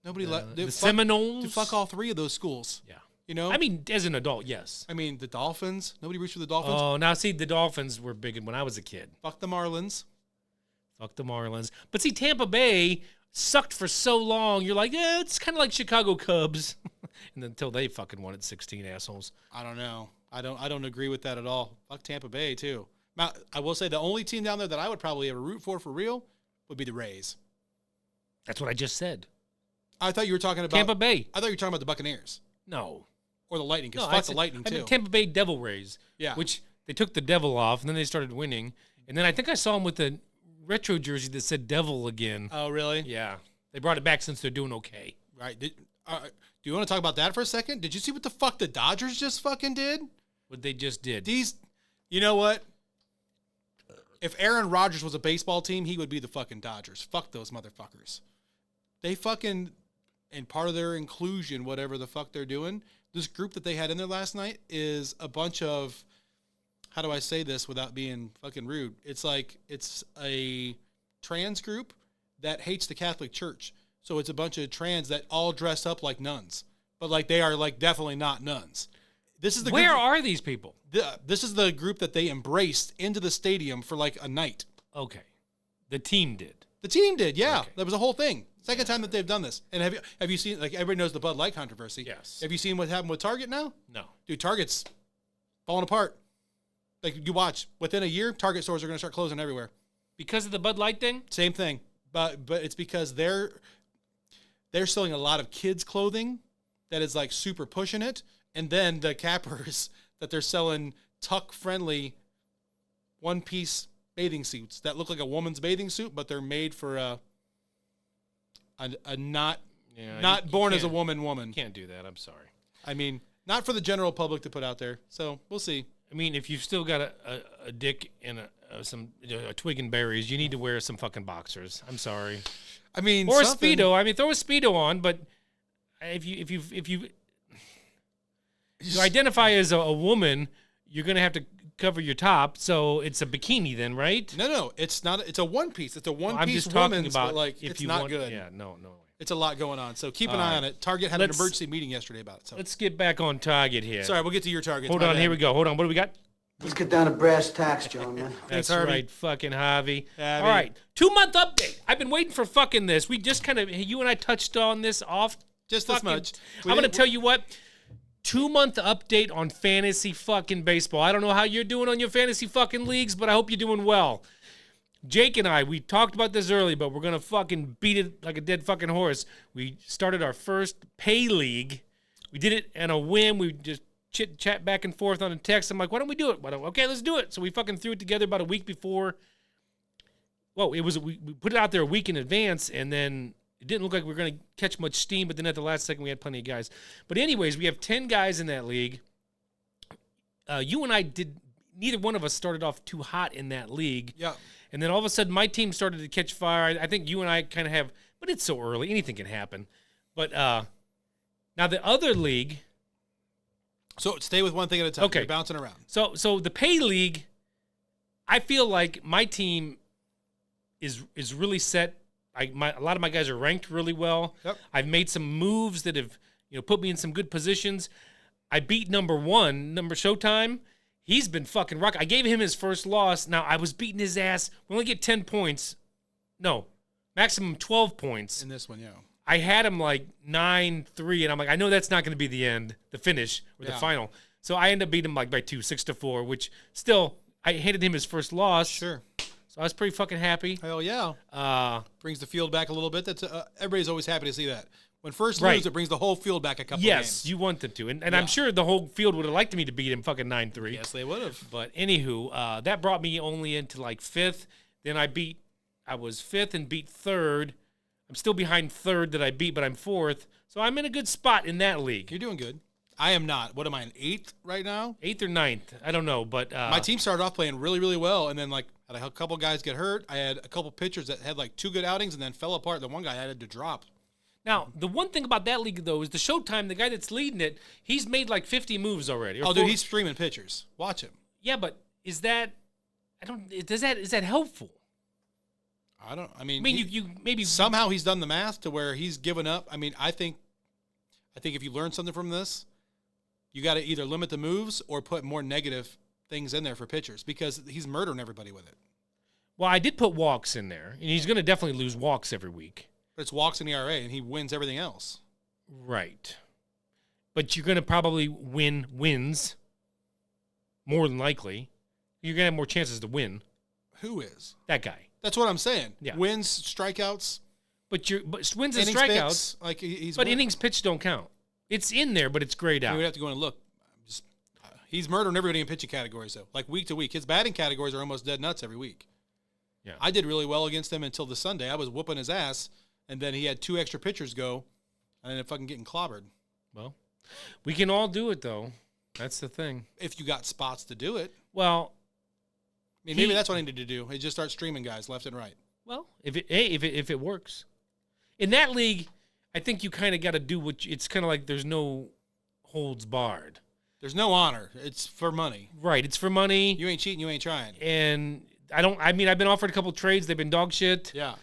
Nobody left. The Seminoles? Fuck all 3 of those schools. Yeah. You know? I mean, as an adult, yes. I mean, the Dolphins? Nobody roots for the Dolphins? Oh, now see, the Dolphins were big when I was a kid. Fuck the Marlins. Fuck the Marlins. But see, Tampa Bay sucked for so long. You're like, yeah, it's kind of like Chicago Cubs. And until they fucking won it, 16 assholes. I don't know. I don't agree with that at all. Fuck Tampa Bay too. Now, I will say the only team down there that I would probably ever root for real would be the Rays. That's what I just said. I thought you were talking about Tampa Bay. I thought you were talking about the Buccaneers. No. Or the Lightning, because No, fuck the Lightning too. Tampa Bay Devil Rays. Yeah. Which they took the devil off, and then they started winning. And then I think I saw them with a retro jersey that said Devil again. Oh, really? Yeah. They brought it back since they're doing okay. Right. Do you want to talk about that for a second? Did you see what the fuck the Dodgers just fucking did? What they just did. You know what? If Aaron Rodgers was a baseball team, he would be the fucking Dodgers. Fuck those motherfuckers. They fucking, and part of their inclusion, whatever the fuck they're doing, this group that they had in there last night is a bunch of, how do I say this without being fucking rude? It's like, it's a trans group that hates the Catholic Church. So it's a bunch of trans that all dress up like nuns, but like they are like definitely not nuns. This is the Where group, are these people? This is the group that they embraced into the stadium for like a night. Okay. The team did. The team did, yeah. Okay. That was a whole thing. Second time that they've done this. And have you seen, like, everybody knows the Bud Light controversy. Yes. Have you seen what happened with Target now? No. Dude, Target's falling apart. Like, you watch, within a year, Target stores are going to start closing everywhere. Because of the Bud Light thing? Same thing. But it's because they're selling a lot of kids' clothing that is, like, super pushing it. And then the cappers that they're selling tuck-friendly one-piece bathing suits that look like a woman's bathing suit, but they're made for a not born as a woman. Can't do that. I'm sorry. I mean, not for the general public to put out there. So we'll see. I mean, if you've still got a dick and a twig and berries, you need to wear some fucking boxers. I'm sorry. I mean, or a Speedo. I mean, throw a Speedo on, but if you identify as a woman, you're gonna have to cover your top, so it's a bikini then, right? No, it's not. It's a one piece. It's a one piece. I'm just talking about but like if it's you not want, good. Yeah, no. It's a lot going on, so keep an eye on it. Target had an emergency meeting yesterday about it. So let's get back on target here. Sorry, we'll get to your targets. Hold on, here we go. Hold on, what do we got? Let's get down to brass tacks, gentlemen. That's Harvey. right, fucking Javi. Javi. All right, 2-month update. I've been waiting for fucking this. We just kind of, you and I touched on this off. Just fucking, as much. I'm going to tell you what. 2-month update on fantasy fucking baseball. I don't know how you're doing on your fantasy fucking leagues, but I hope you're doing well. Jake and I, we talked about this early, but we're going to fucking beat it like a dead fucking horse. We started our first pay league. We did it on a whim. We just chit-chat back and forth on a text. I'm like, why don't we do it? Okay, let's do it. So we fucking threw it together about a week before. Well, we put it out there a week in advance, and then it didn't look like we were going to catch much steam, but then at the last second, we had plenty of guys. But anyways, we have 10 guys in that league. You and I neither one of us started off too hot in that league. Yeah. And then all of a sudden, my team started to catch fire. I think you and I kind of have, but it's so early. Anything can happen. But now the other league. So stay with one thing at a time. Okay. You're bouncing around. So the pay league, I feel like my team is really set. A lot of my guys are ranked really well. Yep. I've made some moves that have put me in some good positions. I beat number Showtime. He's been fucking rock. I gave him his first loss. Now, I was beating his ass. We only get 10 points. No, maximum 12 points. In this one, yeah. I had him like 9-3, and I'm like, I know that's not going to be the end, the finish, or the final. So I ended up beating him like by 2, 6-4, which still, I handed him his first loss. Sure. So I was pretty fucking happy. Hell yeah. Brings the field back a little bit. That's everybody's always happy to see that. When first Right. lose, it brings the whole field back a couple Yes, games. you want them to. And I'm sure the whole field would have liked me to beat him fucking 9-3. Yes, they would have. But anywho, that brought me only into like 5th. Then I was 5th and beat 3rd. I'm still behind 3rd that I beat, but I'm 4th. So I'm in a good spot in that league. You're doing good. I am not. What am I, in 8th right now? 8th or 9th. I don't know, but My team started off playing really, really well, and then like had a couple guys get hurt. I had a couple pitchers that had like 2 good outings and then fell apart. The one guy had to drop. Now, the one thing about that league, though, is the Showtime, the guy that's leading it, he's made like 50 moves already. Oh, dude, he's streaming pitchers. Watch him. Yeah, but is that helpful? I mean, you maybe somehow he's done the math to where he's given up. I mean, I think if you learn something from this, you got to either limit the moves or put more negative things in there for pitchers because he's murdering everybody with it. Well, I did put walks in there, and he's going to definitely lose walks every week. But it's walks in ERA, and he wins everything else. Right. But you're going to probably win wins, more than likely. You're going to have more chances to win. Who is? That guy. That's what I'm saying. Yeah. Wins, strikeouts. But wins and innings strikeouts. pitched, like he's but innings pitched don't count. It's in there, but it's grayed out. We would have to go and look. He's murdering everybody in pitching categories, though. Like week to week. His batting categories are almost dead nuts every week. Yeah. I did really well against him until the Sunday. I was whooping his ass, and then he had 2 extra pitchers go, and ended up fucking getting clobbered. Well, we can all do it, though. That's the thing. If you got spots to do it. Well, I mean, maybe that's what I need to do. Is just start streaming guys left and right. well, if it works. In that league, I think you kind of got to do it's kind of like there's no holds barred. There's no honor. It's for money. Right, it's for money. You ain't cheating. You ain't trying. And I've been offered a couple trades. They've been dog shit. Yeah.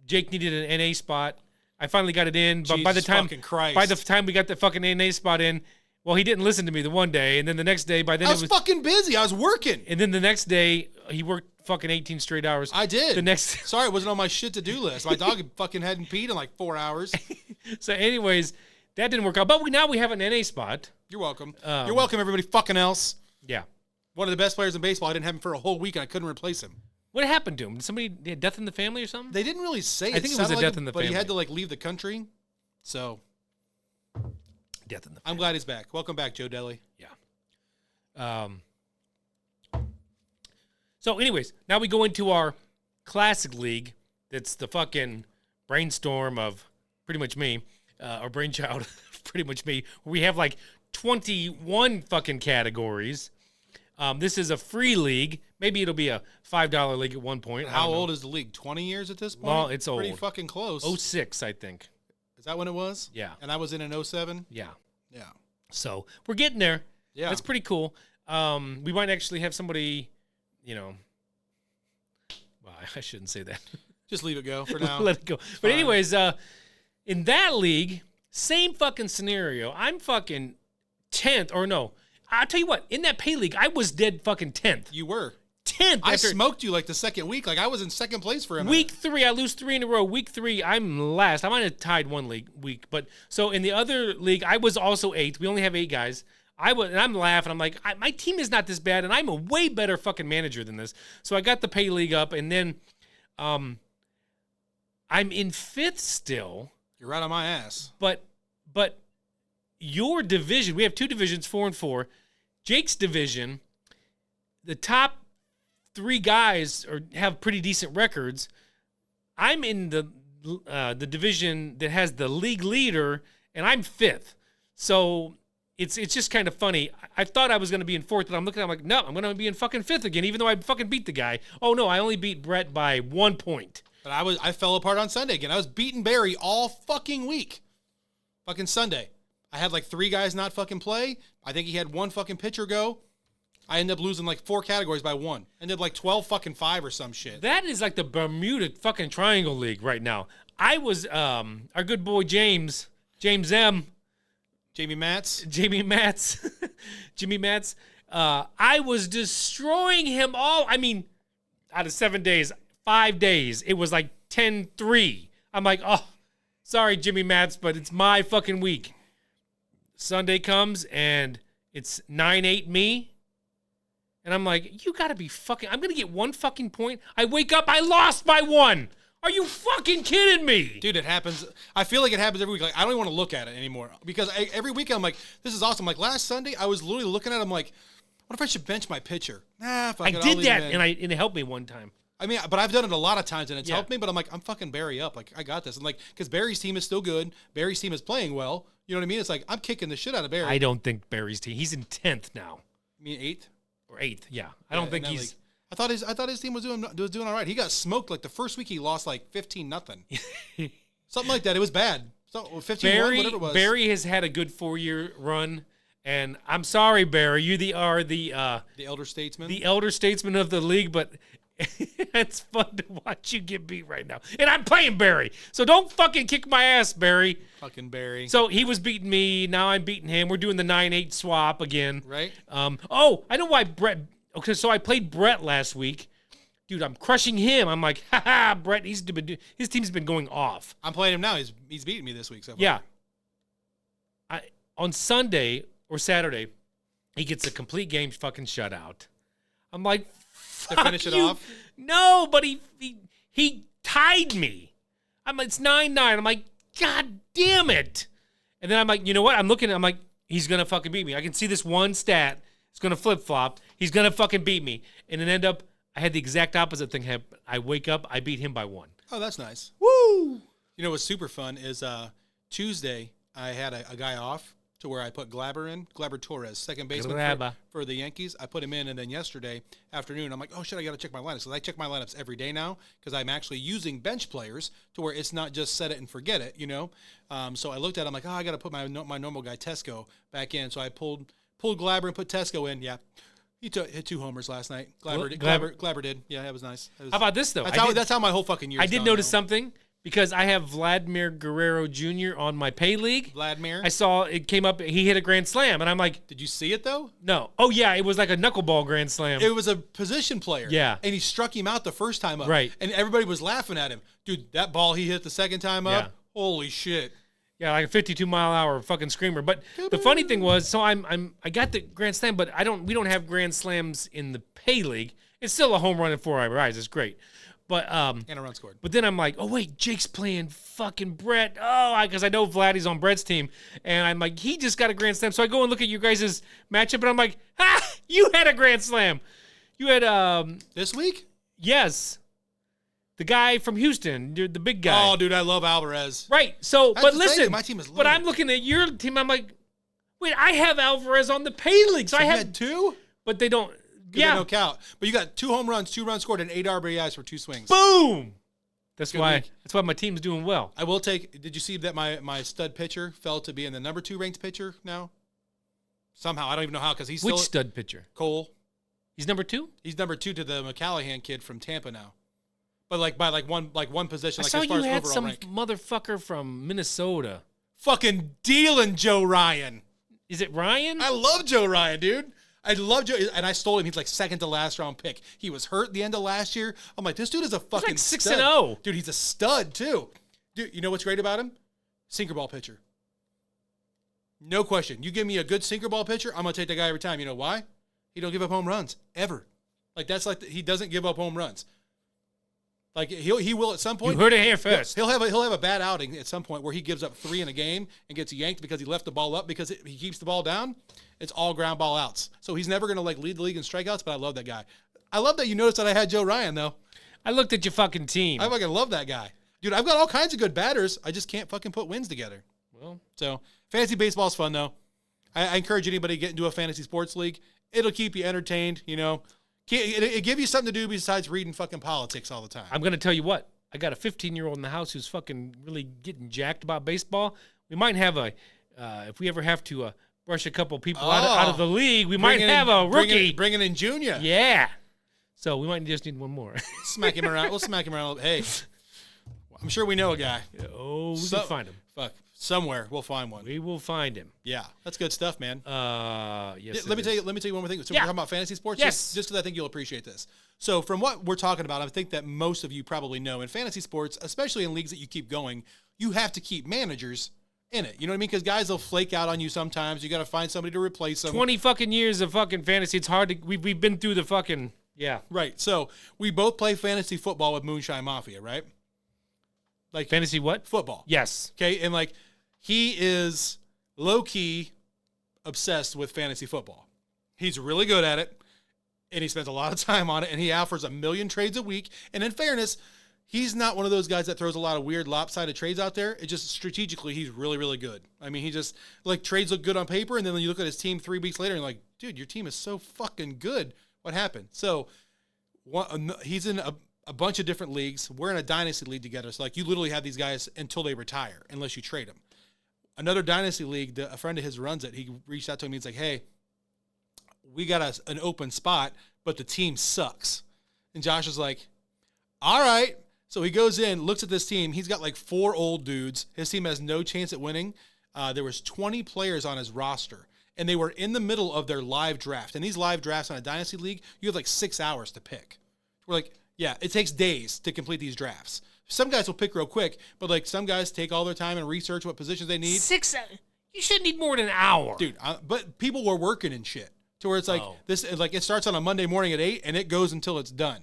Jake needed an NA spot. I finally got it in, but Jesus fucking Christ. by the time we got the fucking NA spot in, Well, he didn't listen to me the one day, and then the next day, by then I was fucking busy. I was working. And then the next day, he worked fucking 18 straight hours. I did. The next. Sorry, it wasn't on my shit-to-do list. My dog fucking hadn't peed in like 4 hours. So anyways, that didn't work out. But now we have an NA spot. You're welcome. You're welcome, everybody fucking else. Yeah. One of the best players in baseball. I didn't have him for a whole week, and I couldn't replace him. What happened to him? Did somebody had death in the family or something? They didn't really say. I think it was a sounded death like in the but he family. had to like leave the country. So Death in the family. I'm glad he's back. Welcome back, Joe Deli. Yeah. So anyways, now we go into our classic league. That's the fucking brainstorm of pretty much me, or brainchild of pretty much me. We have like 21 fucking categories. This is a free league. Maybe it'll be a $5 league at one point. How old is the league? 20 years at this point? Well, it's Pretty old. fucking close. 06, I think. Is that when it was? Yeah. And I was in 07? Yeah. Yeah. So we're getting there. Yeah. That's pretty cool. We might actually have somebody, well, I shouldn't say that. Just leave it go for now. Let it go. But anyways, in that league, same fucking scenario. I'm fucking 10th, or no. I'll tell you what, in that pay league, I was dead fucking 10th. You were. 10th. I after smoked you like the second week. Like I was in second place for him. week 3, I lose 3 in a row. Week 3, I'm last. I might have tied one week. But so in the other league, I was also 8th. We only have 8 guys. And I'm laughing. I'm like, my team is not this bad, and I'm a way better fucking manager than this. So I got the pay league up, and then I'm in 5th still. You're right on my ass. But your division, we have 2 divisions, 4 and 4. Jake's division, the top 3 guys have pretty decent records. I'm in the division that has the league leader, and I'm 5th. So it's just kind of funny. I thought I was going to be in 4th, but I'm like, no, I'm going to be in fucking 5th again, even though I fucking beat the guy. Oh no, I only beat Brett by 1 point. But I fell apart on Sunday again. I was beating Barry all fucking week. Fucking Sunday. I had like 3 guys not fucking play. I think he had 1 fucking pitcher go. I ended up losing like 4 categories by 1. Ended up like 12 fucking 5 or some shit. That is like the Bermuda fucking Triangle League right now. I was our good boy James M. Jamie Matz. Jimmy Matz. I was destroying him all. I mean, out of 7 days, 5 days, it was like 10-3. I'm like, oh, sorry, Jimmy Matz, but it's my fucking week. Sunday comes, and it's 9-8 me. And I'm like, you gotta be fucking, I'm gonna get 1 fucking point. I wake up, I lost by 1. Are you fucking kidding me? Dude, it happens. I feel like it happens every week. Like I don't even want to look at it anymore because every week I'm like, this is awesome. Like last Sunday, I was literally looking at it. I'm like, what if I should bench my pitcher? Nah, fuck I it, I'll did leave that, him in. and it helped me one time. I mean, but I've done it a lot of times and it's Yeah. helped me. But I'm like, I'm fucking Barry up. Like I got this. And like, because Barry's team is still good. Barry's team is playing well. You know what I mean? It's like I'm kicking the shit out of Barry. I don't think Barry's team. He's in 10th now. I mean, 8th Or 8th, yeah. I don't think he's. League. I thought his team was doing all right. He got smoked like the first week. He lost like 15-0, something like that. It was bad. So 15-1, whatever it was. Barry has had a good 4-year run, and I'm sorry, Barry, you are the elder statesman, the elder statesman of the league. But it's fun to watch you get beat right now, and I'm playing Barry, so don't fucking kick my ass, Barry. Fucking Barry. So he was beating me. Now I'm beating him. We're doing the 9-8 swap again. Right. Oh, I know why Brett. Okay, so I played Brett last week. Dude, I'm crushing him. I'm like, haha, Brett, his team's been going off. I'm playing him now. He's beating me this week so far. Yeah. On Sunday or Saturday, he gets a complete game fucking shutout. I'm like, To finish it off? No, but he tied me. It's 9-9. I'm like, God damn it. And then I'm like, you know what? I'm like, he's going to fucking beat me. I can see this one stat. It's going to flip-flop. He's going to fucking beat me. And then I had the exact opposite thing happen. I wake up, I beat him by 1. Oh, that's nice. Woo! You know what's super fun is Tuesday I had a guy off to where I put Gleyber Torres, second baseman for the Yankees. I put him in, and then yesterday afternoon, I'm like, oh, shit, I got to check my lineups. So I check my lineups every day now because I'm actually using bench players to where it's not just set it and forget it, you know? So I looked at it, I'm like, oh, I got to put my normal guy, Tesco, back in. So I pulled Gleyber and put Tesco in. Yeah. He hit 2 homers last night. Gleyber did. Yeah, that was nice. How about this, though? That's how my whole fucking year I did notice something. because I have Vladimir Guerrero Jr. on my pay league. Vladimir. I saw it came up. He hit a grand slam, and I'm like, Did you see it though? no. Oh yeah, it was like a knuckleball grand slam. It was a position player. Yeah. And he struck him out the first time up. Right. And everybody was laughing at him. Dude, that ball he hit the second time up, Yeah. holy shit. Yeah, like a 52-mile-an-hour fucking screamer. But the funny thing was, so I got the grand slam, but we don't have grand slams in the pay league. It's still a home run at 4 RBIs. It's great. But And a run scored. But then I'm like, oh wait, Jake's playing fucking Brett. Oh, because I know Vladdy's on Brett's team, and I'm like, he just got a grand slam. So I go and look at you guys' matchup, and I'm like, ha, you had a grand slam. You had This week? yes, the guy from Houston, the big guy. Oh, dude, I love Alvarez. Right. So, I have but to say listen, that my team is but loaded. I'm looking at your team. I'm like, wait, I have Alvarez on the pay league, so I You have had 2? but they don't. They Yeah. don't count. But you got 2 home runs, 2 runs scored, and 8 RBIs for 2 swings. Boom. That's Good why. week. That's why my team's doing well. I will take. Did you see that my stud pitcher fell to being the number 2 ranked pitcher now? Somehow I don't even know how because he's Which still stud pitcher? Cole. He's number 2. He's number 2 to the McCallahan kid from Tampa now, but like by one position. I Like saw as far you as had overall some rank. motherfucker from Minnesota. Fucking dealing Joe Ryan. Is it Ryan? I love Joe Ryan, dude. I love Joe, and I stole him. He's like second to last round pick. He was hurt the end of last year. I'm like, this dude is a fucking like 6 stud. and 0. Dude, he's a stud too. Dude, you know what's great about him? Sinker ball pitcher. No question. You give me a good sinker ball pitcher, I'm gonna take that guy every time. You know why? He don't give up home runs ever. Like that's like he doesn't give up home runs. Like he will at some point. You heard it here first. He'll have a bad outing at some point where he gives up 3 in a game and gets yanked because he left the ball up because he keeps the ball down. It's all ground ball outs. So he's never gonna like lead the league in strikeouts. But I love that guy. I love that you noticed that I had Joe Ryan though. I looked at your fucking team. I fucking love that guy, dude. I've got all kinds of good batters. I just can't fucking put wins together. Well, So fantasy baseball is fun though. I encourage anybody to get into a fantasy sports league. It'll keep you entertained. You know, it give you something to do besides reading fucking politics all the time. I'm gonna tell you what. I got a 15-year-old in the house who's fucking really getting jacked about baseball. We might have if we ever have to brush a couple people out of the league, we might have a rookie. Bringing in Junior. Yeah. So we might just need one more. Smack him around. We'll smack him around. Hey, I'm sure we know a guy. Oh, we can find him. Fuck. Somewhere we'll find one. We will find him. Yeah, that's good stuff, man. Yes. Let me tell you one more thing. So Yeah. we're talking about fantasy sports. Yes. Just because I think you'll appreciate this. So from what we're talking about, I think that most of you probably know in fantasy sports, especially in leagues that you keep going, you have to keep managers in it. You know what I mean? Because guys will flake out on you sometimes. You got to find somebody to replace them. 20 fucking years of fucking fantasy. It's hard to. We've been through the fucking. Yeah. Right. So we both play fantasy football with Moonshine Mafia, right? Like Fantasy what? football. Yes. Okay. And like he is low key obsessed with fantasy football. He's really good at it. And he spends a lot of time on it. And he offers 1 million trades a week. And in fairness, he's not one of those guys that throws a lot of weird lopsided trades out there. It just strategically, he's really, really good. I mean, he just like trades look good on paper. And then when you look at his team 3 weeks later and you're like, dude, your team is so fucking good. What happened? So he's in a bunch of different leagues. We're in a dynasty league together. So like you literally have these guys until they retire, unless you trade them. Another dynasty league, a friend of his runs it. He reached out to me. He's like, hey, we got an open spot, but the team sucks. And Josh is like, all right. So he goes in, looks at this team. He's got like 4 old dudes. His team has no chance at winning. There was 20 players on his roster, and they were in the middle of their live draft. And these live drafts on a dynasty league, you have like 6 hours to pick. We're like, yeah, it takes days to complete these drafts. Some guys will pick real quick, but like some guys take all their time and research what positions they need. 6. You should need more than an hour, Dude, but people were working and shit to where it's like it starts on a Monday morning at 8 and it goes until it's done.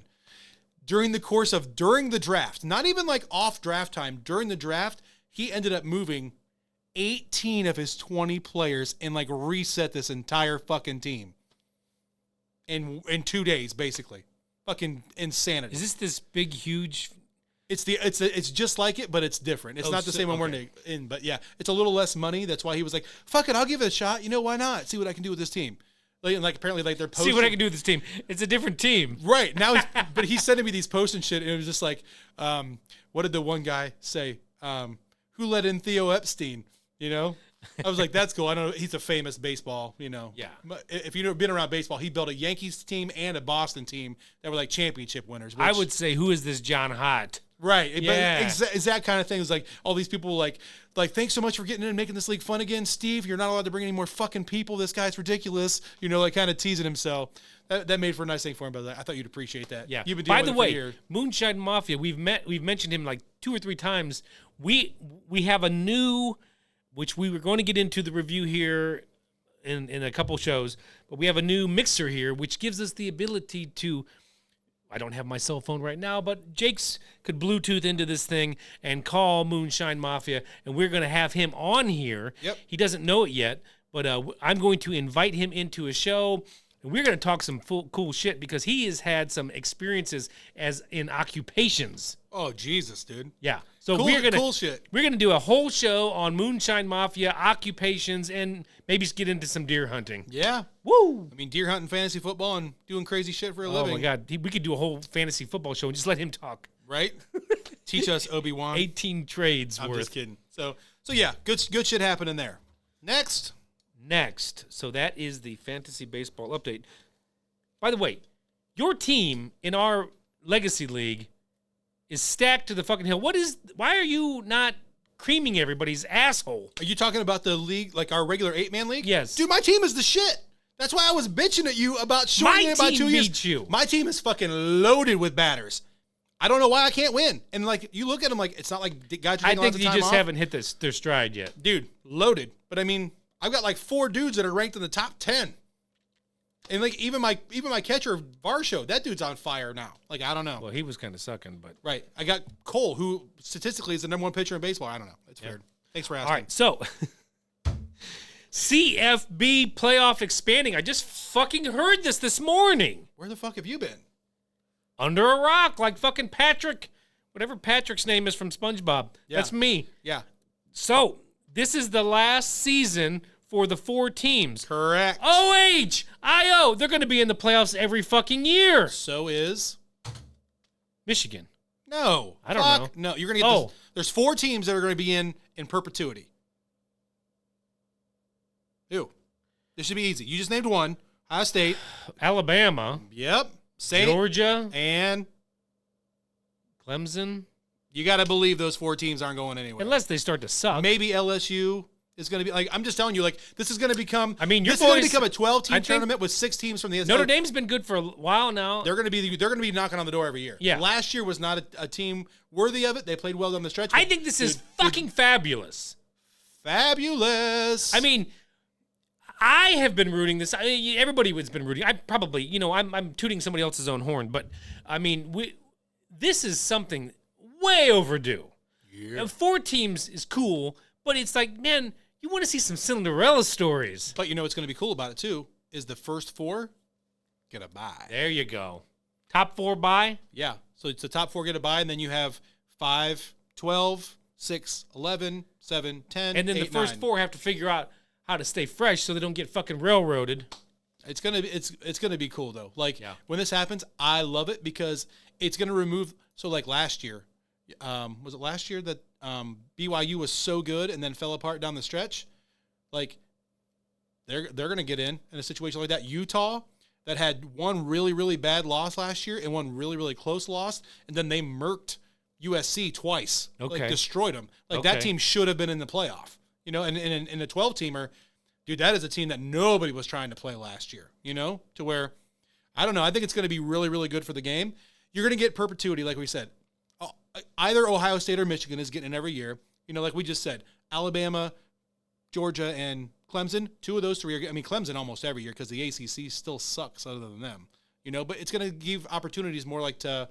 During the draft, not even like off draft time, during the draft, he ended up moving 18 of his 20 players and like reset this entire fucking team in 2 days, basically. Fucking insanity. Is this big, huge? It's just like it, but it's different. It's not the same one we're in, but yeah, it's a little less money. That's why he was like, "Fuck it, I'll give it a shot." You know, why not? See what I can do with this team. Like apparently, like they're posting. See what I can do with this team. It's a different team, right now. But he's sending me these posts and shit, and it was just like, what did the one guy say? Who let in Theo Epstein? You know, I was like, that's cool. I don't know. He's a famous baseball, you know. Yeah. But if you've been around baseball, he built a Yankees team and a Boston team that were like championship winners. I would say, who is this John Hott? Right. Yeah. But it's that kind of thing. It's like all these people like thanks so much for getting in and making this league fun again, Steve. You're not allowed to bring any more fucking people. This guy's ridiculous. Like kind of teasing himself. That made for a nice thing for him. But I thought you'd appreciate that. Yeah. You've been By dealing the with it for way, years. Moonshine Mafia. We've mentioned him like 2 or 3 times. We have a new, which we were going to get into the review here in a couple shows, but we have a new mixer here, which gives us the ability to. I don't have my cell phone right now, but Jake's could Bluetooth into this thing and call Moonshine Mafia, and we're going to have him on here. Yep. He doesn't know it yet, but I'm going to invite him into a show, and we're going to talk some cool shit because he has had some experiences as in occupations. Oh Jesus, dude. Yeah. So Cool- we're gonna cool shit. We're gonna do a whole show on Moonshine Mafia occupations and maybe get into some deer hunting. Yeah. Woo! I mean, deer hunting, fantasy football, and doing crazy shit for a Oh living. my God, we could do a whole fantasy football show and just let him talk. Right? Teach us Obi-Wan. 18 trades I'm worth. just kidding. So yeah, good shit happening there. Next. So that is the fantasy baseball update. By the way, your team in our legacy league is stacked to the fucking hill. Why are you not creaming everybody's asshole? Are you talking about the league, like our regular 8-man league? Yes. Dude, my team is the shit. That's why I was bitching at you about shortening My it by team 2 years. beat you. My team is fucking loaded with batters. I don't know why I can't win. And like you look at them, like it's not like guys are I taking lots think of you time just off. haven't hit their stride yet. Dude, loaded. But I mean, I've got like 4 dudes that are ranked in the top 10. And like even my catcher Varsho, that dude's on fire now. Like I don't know. Well, he was kind of sucking, but Right. I got Cole, who statistically is the number 1 pitcher in baseball. I don't know. It's weird. Thanks for asking. all right. So CFB playoff expanding. I just fucking heard this morning. Where the fuck have you been? Under a rock, like fucking Patrick, whatever Patrick's name is from SpongeBob. Yeah. That's me. Yeah. So this is the last season for the 4 teams. Correct. OH, IO, they're going to be in the playoffs every fucking year. So is Michigan. no. I don't Fuck. know. No, you're gonna get Oh. this. There's 4 teams that are gonna be in perpetuity. Who? This should be easy. You just named one. Ohio State. Alabama, Yep. Saint. Georgia, And Clemson. you got to believe those 4 teams aren't going anywhere. Unless they start to suck. Maybe LSU is going to be like. I'm just telling you, like this is going to become. I mean, your this is going to boys- become a I 12-team think tournament with 6 teams from the Notre Dame's been good for a while now. They're going to be knocking on the door every year. Yeah. Last year was not a team worthy of it. They played well down the stretch. I but think this is dude, fucking fabulous. fabulous. I mean, I have been rooting this. Everybody has been rooting. I probably, I'm tooting somebody else's own horn, but I mean, this is something way overdue. Yeah. 4 teams is cool, but it's like, man, you want to see some Cinderella stories. But you know what's going to be cool about it too is the first 4 get a bye. There you go. Top 4 bye. Yeah. So it's the top 4 get a bye, and then you have 5, 12, 6, 11, 7, 10, And then 8, the first 9. 4 have to figure out how to stay fresh so they don't get fucking railroaded. It's gonna be cool though. Like Yeah. when this happens, I love it because it's gonna remove. So like last year, was it last year that BYU was so good and then fell apart down the stretch? Like they're gonna get in a situation like that. Utah that had one really really bad loss last year and one really really close loss, and then they murked USC twice. Okay. Like destroyed them. Like Okay. that team should have been in the playoff. And in a 12-teamer, dude, that is a team that nobody was trying to play last year, to where, I don't know, I think it's going to be really, really good for the game. You're going to get perpetuity, like we said. Either Ohio State or Michigan is getting in every year. Like we just said, Alabama, Georgia, and Clemson, 2 of those 3 are, Clemson almost every year because the ACC still sucks other than them, but it's going to give opportunities more like to,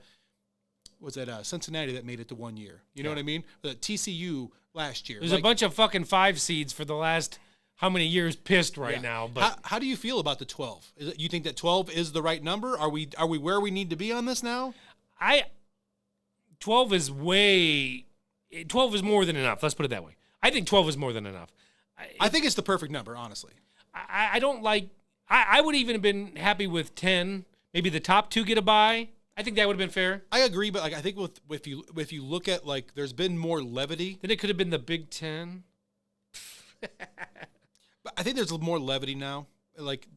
was it Cincinnati that made it to 1 year? You know what I mean? The TCU last year. There's a bunch of fucking 5 seeds for the last how many years pissed right Yeah. now. But how do you feel about the 12? You think that 12 is the right number? Are we where we need to be on this now? 12 is more than enough. Let's put it that way. I think 12 is more than enough. I think it's the perfect number, honestly. I don't like. I would even have been happy with 10. Maybe the top 2 get a bye. I think that would have been fair. I agree, but like I think if you look at like there's been more levity. Then it could have been the Big 10. But I think there's more levity now. Like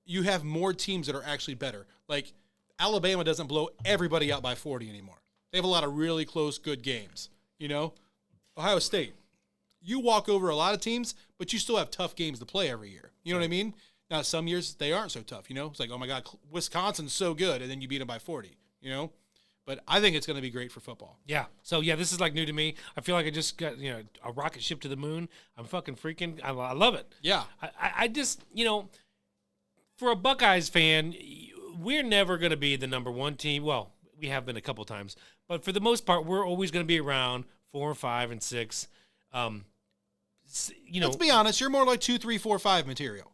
you have more teams that are actually better. Like Alabama doesn't blow everybody out by 40 anymore. They have a lot of really close, good games. You know, Ohio State, you walk over a lot of teams, but you still have tough games to play every year. You know what I mean? Now, some years they aren't so tough. You know, it's like, oh my God, Wisconsin's so good, and then you beat them by 40. You know, but I think it's going to be great for football. Yeah. So yeah, this is like new to me. I feel like I just got a rocket ship to the moon. I'm fucking freaking. I love it. Yeah. I just for a Buckeyes fan, we're never going to be the number one team. Well, we have been a couple times, but for the most part, we're always going to be around 4, 5, and 6. Let's be honest. You're more like 2, 3, 4, 5 material.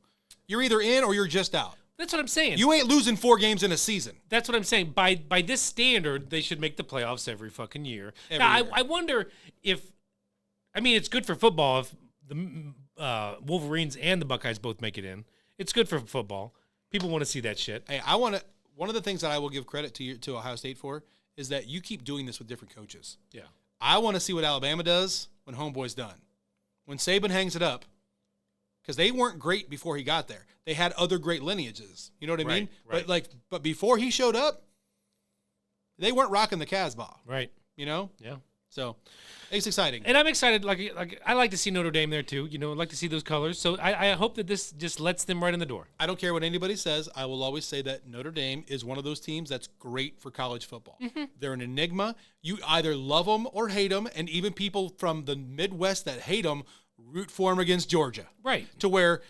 You're either in or you're just out. That's what I'm saying. You ain't losing 4 games in a season. That's what I'm saying. By this standard, they should make the playoffs every fucking year. Every year. I wonder if, it's good for football if the Wolverines and the Buckeyes both make it in. It's good for football. People want to see that shit. Hey, one of the things that I will give credit to Ohio State for is that you keep doing this with different coaches. Yeah. I want to see what Alabama does when Homeboy's done. When Saban hangs it up, because they weren't great before he got there. They had other great lineages. You know what I mean? Right. But before he showed up, they weren't rocking the Casbah. Right. You know? Yeah. So it's exciting. And I'm excited. Like I like to see Notre Dame there too. I'd like to see those colors. So I hope that this just lets them right in the door. I don't care what anybody says. I will always say that Notre Dame is one of those teams that's great for college football. Mm-hmm. They're an enigma. You either love them or hate them, and even people from the Midwest that hate them root for them against Georgia. Right. To where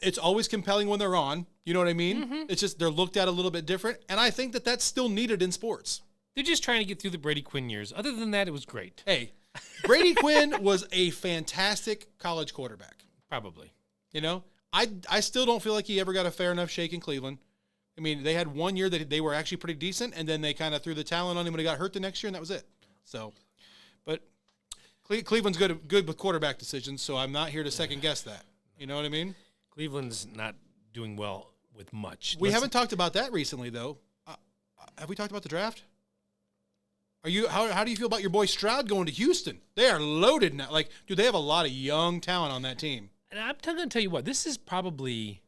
it's always compelling when they're on. You know what I mean? Mm-hmm. It's just they're looked at a little bit different, and I think that that's still needed in sports. They're just trying to get through the Brady Quinn years. Other than that, it was great. Hey, Brady Quinn was a fantastic college quarterback. Probably. You know, I still don't feel like he ever got a fair enough shake in Cleveland. I mean, they had one year that they were actually pretty decent, and then they kind of threw the talent on him when he got hurt the next year, and that was it. So, but Cleveland's good with quarterback decisions, so I'm not here to second guess that. You know what I mean? Cleveland's not doing well with much. We haven't talked about that recently, though. Have we talked about the draft? How do you feel about your boy Stroud going to Houston? They are loaded now. Like, dude, they have a lot of young talent on that team. And I'm going to tell you what, this is probably,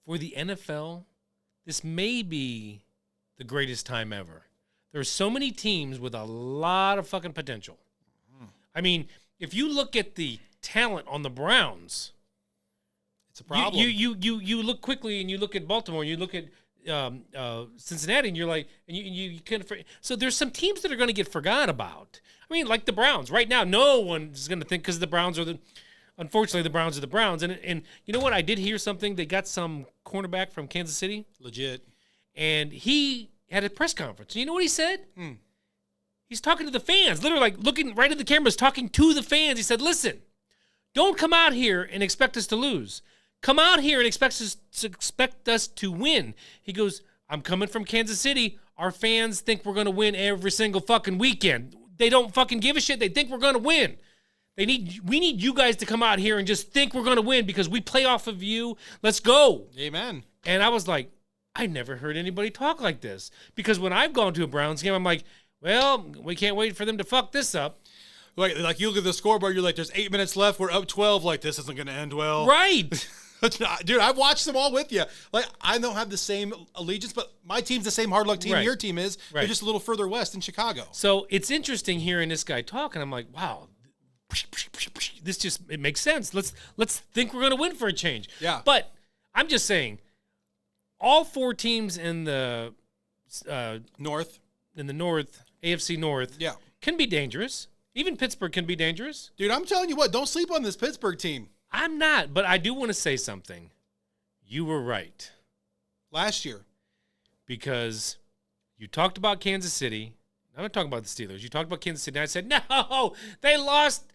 for the NFL, this may be the greatest time ever. There are so many teams with a lot of fucking potential. I mean, if you look at the talent on the Browns, it's a problem. You look quickly and you look at Baltimore, you look at Cincinnati, and you're like, and you kind of. So there's some teams that are going to get forgot about. I mean, like the Browns. Right now, no one's going to think because the Browns are unfortunately, the Browns are the Browns. And you know what? I did hear something. They got some cornerback from Kansas City. Legit. And he had a press conference. You know what he said? He's talking to the fans, literally like looking right at the cameras, talking to the fans. He said, listen, don't come out here and expect us to lose. Come out here and expect us to win. He goes, I'm coming from Kansas City. Our fans think we're going to win every single fucking weekend. They don't fucking give a shit. They think we're going to win. We need you guys to come out here and just think we're going to win because we play off of you. Let's go. Amen. And I was like, I never heard anybody talk like this. Because when I've gone to a Browns game, I'm like, well, we can't wait for them to fuck this up. Like you look at the scoreboard, you're like, there's 8 minutes left. We're up 12. Like, this isn't going to end well. Right. Dude, I've watched them all with you. Like, I don't have the same allegiance, but my team's the same hard luck team your team is. Right. They're just a little further west in Chicago. So it's interesting hearing this guy talk, and I'm like, wow, this it makes sense. Let's think we're going to win for a change. Yeah. But I'm just saying, all 4 teams in the North, AFC North, can be dangerous. Even Pittsburgh can be dangerous. Dude, I'm telling you what, don't sleep on this Pittsburgh team. I'm not, but I do want to say something. You were right. Last year. Because you talked about Kansas City. I'm not talking about the Steelers. You talked about Kansas City. And I said, no, they lost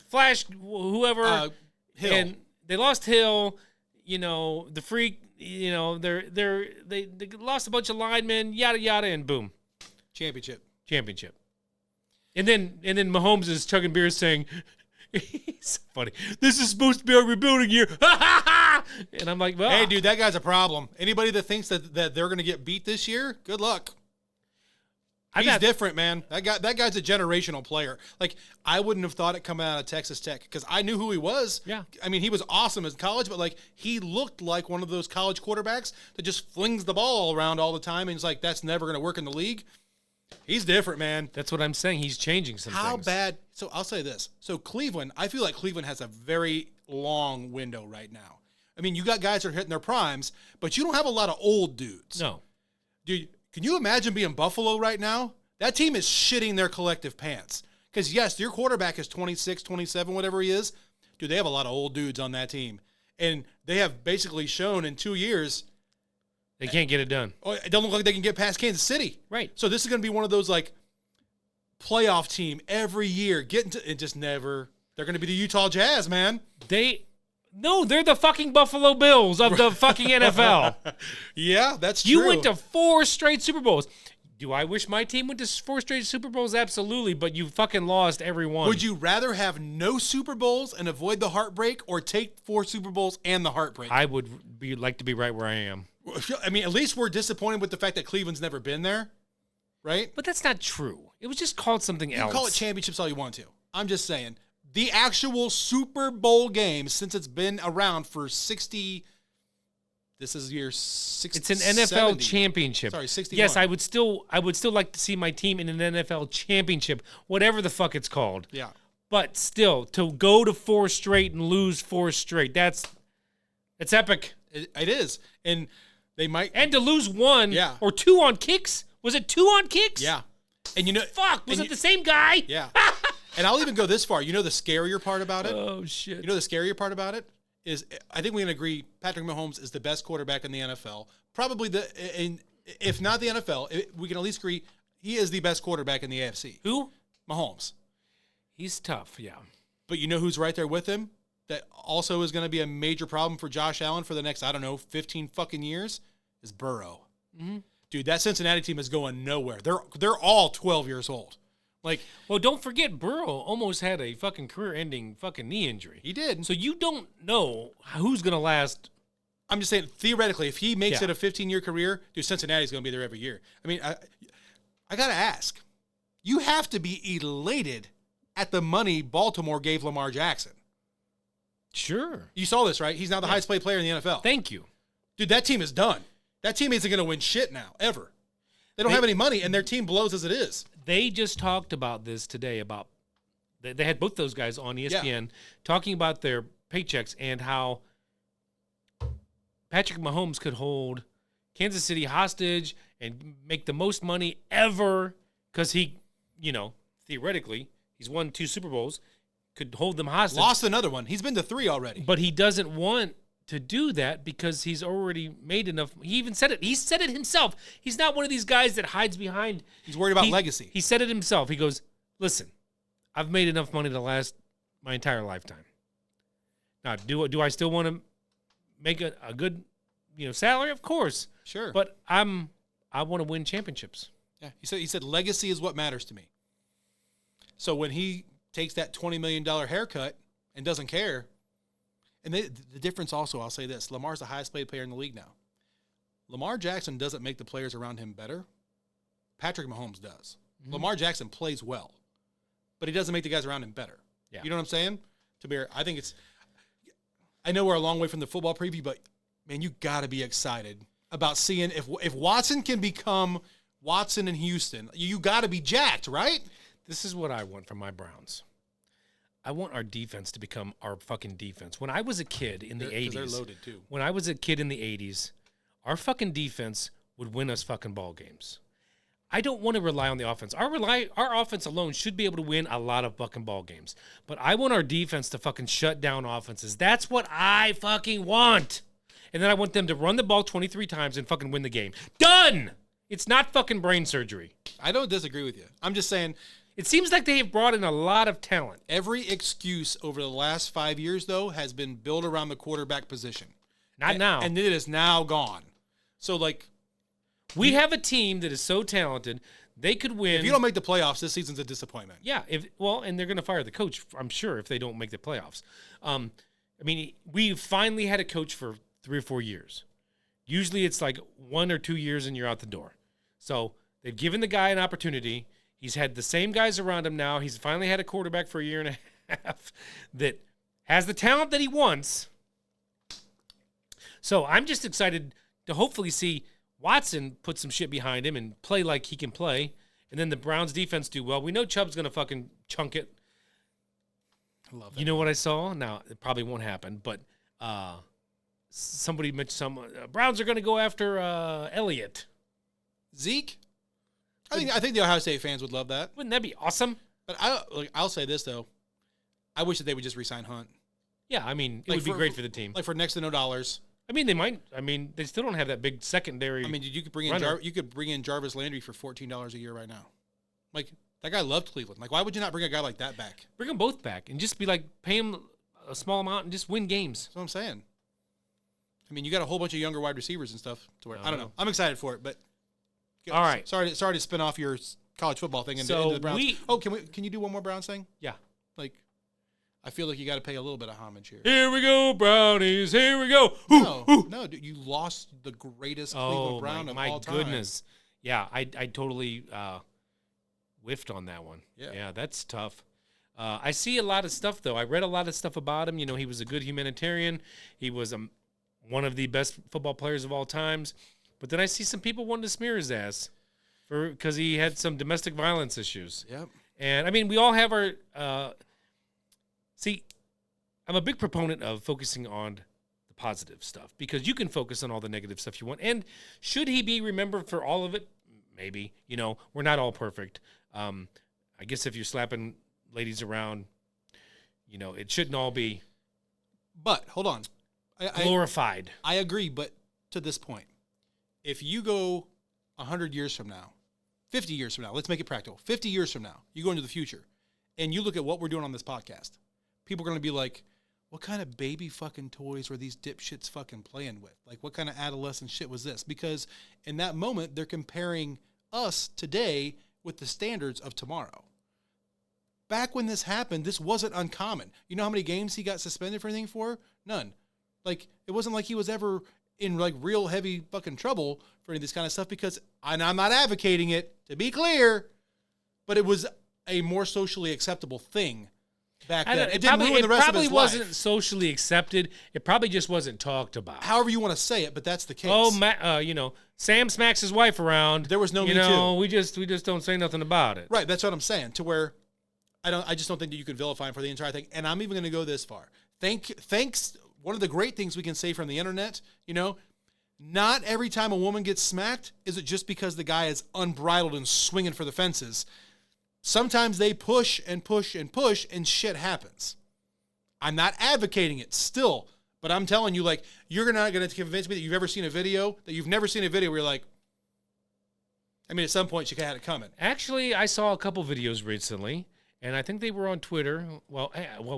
Flash, whoever. Hill. And they lost Hill. You know, the freak, you know, they lost a bunch of linemen, yada, yada, and boom. Championship. And then Mahomes is chugging beers saying, he's funny, this is supposed to be our rebuilding year. And I'm like, well. Hey, dude, that guy's a problem. Anybody that thinks that they're going to get beat this year, good luck. He's different, man. That guy's a generational player. Like, I wouldn't have thought it coming out of Texas Tech because I knew who he was. Yeah. I mean, he was awesome in college, but, like, he looked like one of those college quarterbacks that just flings the ball around all the time and he's like, that's never going to work in the league. He's different, man. That's what I'm saying. He's changing some How things. bad? So I'll say this. So Cleveland, I feel like Cleveland has a very long window right now. I mean, you got guys that are hitting their primes, but you don't have a lot of old dudes. No. Dude, can you imagine being Buffalo right now? That team is shitting their collective pants. Because, yes, your quarterback is 26, 27, whatever he is. Dude, they have a lot of old dudes on that team. And they have basically shown in 2 years They can't get it done. it doesn't look like they can get past Kansas City. Right. So this is going to be one of those, like, playoff team every year. It just never. They're going to be the Utah Jazz, man. No, they're the fucking Buffalo Bills of the fucking NFL. Yeah, that's true. You went to 4 straight Super Bowls. Do I wish my team went to 4 straight Super Bowls? Absolutely, but you fucking lost every one. Would you rather have no Super Bowls and avoid the heartbreak, or take 4 Super Bowls and the heartbreak? I would like to be right where I am. I mean, at least we're disappointed with the fact that Cleveland's never been there, right? But that's not true. It was just called something You else. can call it championships all you want to. I'm just saying. The actual Super Bowl game, since it's been around for 60, this is year 60. It's an NFL championship. Sorry, 61. Yes, I would still like to see my team in an NFL championship, whatever the fuck it's called. Yeah. But still, to go to 4 straight and lose 4 straight, it's epic. It is. And they might. And to lose 1 Yeah. or 2 on kicks. Was it 2 on kicks? Yeah. And you know. Fuck, was and it the same guy? Yeah. And I'll even go this far. You know the scarier part about it? Oh, shit. You know the scarier part about it is, I think we can agree Patrick Mahomes is the best quarterback in the NFL. Probably if not the NFL, we can at least agree he is the best quarterback in the AFC. Who? Mahomes. He's tough, yeah. But you know who's right there with him? That also is going to be a major problem for Josh Allen for the next, 15 fucking years, is Burrow. Mm-hmm. Dude, that Cincinnati team is going nowhere. They're all 12 years old. Like, well, don't forget, Burrow almost had a fucking career-ending fucking knee injury. He did. So you don't know who's going to last. I'm just saying, theoretically, if he makes Yeah. it a 15-year career, dude, Cincinnati's going to be there every year. I mean, I got to ask. You have to be elated at the money Baltimore gave Lamar Jackson. Sure. You saw this, right? He's now the highest paid player in the NFL. Thank you. Dude, that team is done. That team isn't going to win shit now, ever. They don't have any money, and their team blows as it is. They just talked about this today about they had both those guys on ESPN talking about their paychecks and how Patrick Mahomes could hold Kansas City hostage and make the most money ever because he, theoretically, he's won 2 Super Bowls, could hold them hostage. Lost another one. He's been to 3 already. But he doesn't want to do that because he's already made enough. He even said it. He said it himself. He's not one of these guys that hides behind. He's worried about legacy. He said it himself. He goes, listen, I've made enough money to last my entire lifetime. Now, do I still want to make a good, salary? Of course. Sure. But I want to win championships. Yeah. He said legacy is what matters to me. So when he takes that $20 million haircut and doesn't care, and the difference also, I'll say this, Lamar's the highest paid player in the league now. Lamar Jackson doesn't make the players around him better. Patrick Mahomes does. Mm-hmm. Lamar Jackson plays well, but he doesn't make the guys around him better. Yeah. You know what I'm saying? I know we're a long way from the football preview, but, man, you got to be excited about seeing if Watson can become Watson in Houston. You got to be jacked, right? This is what I want from my Browns. I want our defense to become our fucking defense. When I was a kid in the 80s, they're loaded too. When I was a kid in the 80s, our fucking defense would win us fucking ball games. I don't want to rely on the offense. Our offense alone should be able to win a lot of fucking ball games. But I want our defense to fucking shut down offenses. That's what I fucking want. And then I want them to run the ball 23 times and fucking win the game. Done! It's not fucking brain surgery. I don't disagree with you. I'm just saying, it seems like they have brought in a lot of talent. Every excuse over the last 5 years, though, has been built around the quarterback position. Not now. And it is now gone. So, we have a team that is so talented, they could win. If you don't make the playoffs, this season's a disappointment. Yeah. And they're going to fire the coach, I'm sure, if they don't make the playoffs. We finally had a coach for 3 or 4 years. Usually it's like 1 or 2 years and you're out the door. So they've given the guy an opportunity. He's had the same guys around him now. He's finally had a quarterback for a year and a half that has the talent that he wants. So I'm just excited to hopefully see Watson put some shit behind him and play like he can play. and then the Browns defense do well, we know Chubb's going to fucking chunk it. I love that. You know what I saw? Now, it probably won't happen, but somebody mentioned Browns are going to go after Elliott. Zeke? I think the Ohio State fans would love that. Wouldn't that be awesome? But I'll say this, though. I wish that they would just re-sign Hunt. Yeah, I mean, it would be great for the team. Like for next to $0. I mean, they might. I mean, they still don't have that big secondary. I mean, you could bring in Jarvis Landry for $14 a year right now. Like, that guy loved Cleveland. Like, why would you not bring a guy like that back? Bring them both back and just be like, pay him a small amount and just win games. That's what I'm saying. I mean, you got a whole bunch of younger wide receivers and stuff. To where I don't know. I'm excited for it, but all right. Sorry to spin off your college football thing into the Browns. Can you do one more Browns thing? Yeah. Like, I feel like you got to pay a little bit of homage here. Here we go, Brownies. Here we go. No, dude, you lost the greatest Cleveland Brown of all time. My goodness. Yeah, I totally whiffed on that one. Yeah, that's tough. I see a lot of stuff, though. I read a lot of stuff about him. You know, he was a good humanitarian. He was one of the best football players of all times. But then I see some people wanting to smear his ass because he had some domestic violence issues. Yep. And, I mean, we all have our see, I'm a big proponent of focusing on the positive stuff because you can focus on all the negative stuff you want. And should he be remembered for all of it? Maybe. You know, we're not all perfect. I guess if you're slapping ladies around, you know, it shouldn't all be But, hold on. glorified. I agree, but to this point, if you go 100 years from now, 50 years from now, let's make it practical. 50 years from now, you go into the future, and you look at what we're doing on this podcast, people are going to be like, what kind of baby fucking toys were these dipshits fucking playing with? Like, what kind of adolescent shit was this? Because in that moment, they're comparing us today with the standards of tomorrow. Back when this happened, this wasn't uncommon. You know how many games he got suspended for anything for? None. Like, it wasn't like he was ever in, like, real heavy fucking trouble for any of this kind of stuff because, and I'm not advocating it, to be clear, but it was a more socially acceptable thing back then. It didn't ruin the rest of his life. It probably wasn't socially accepted. It probably just wasn't talked about. However you want to say it, but that's the case. Oh, you know, Sam smacks his wife around. There was no Me Too. We just don't say nothing about it. Right, that's what I'm saying. To where I just don't think that you can vilify him for the entire thing. And I'm even going to go this far. Thanks. One of the great things we can say from the internet, you know, not every time a woman gets smacked is it just because the guy is unbridled and swinging for the fences. Sometimes they push and push and push and shit happens. I'm not advocating it still, but I'm telling you, like, you're not going to convince me that you've never seen a video where you're like, I mean, at some point she had it coming. Actually, I saw a couple videos recently, and I think they were on Twitter. Well,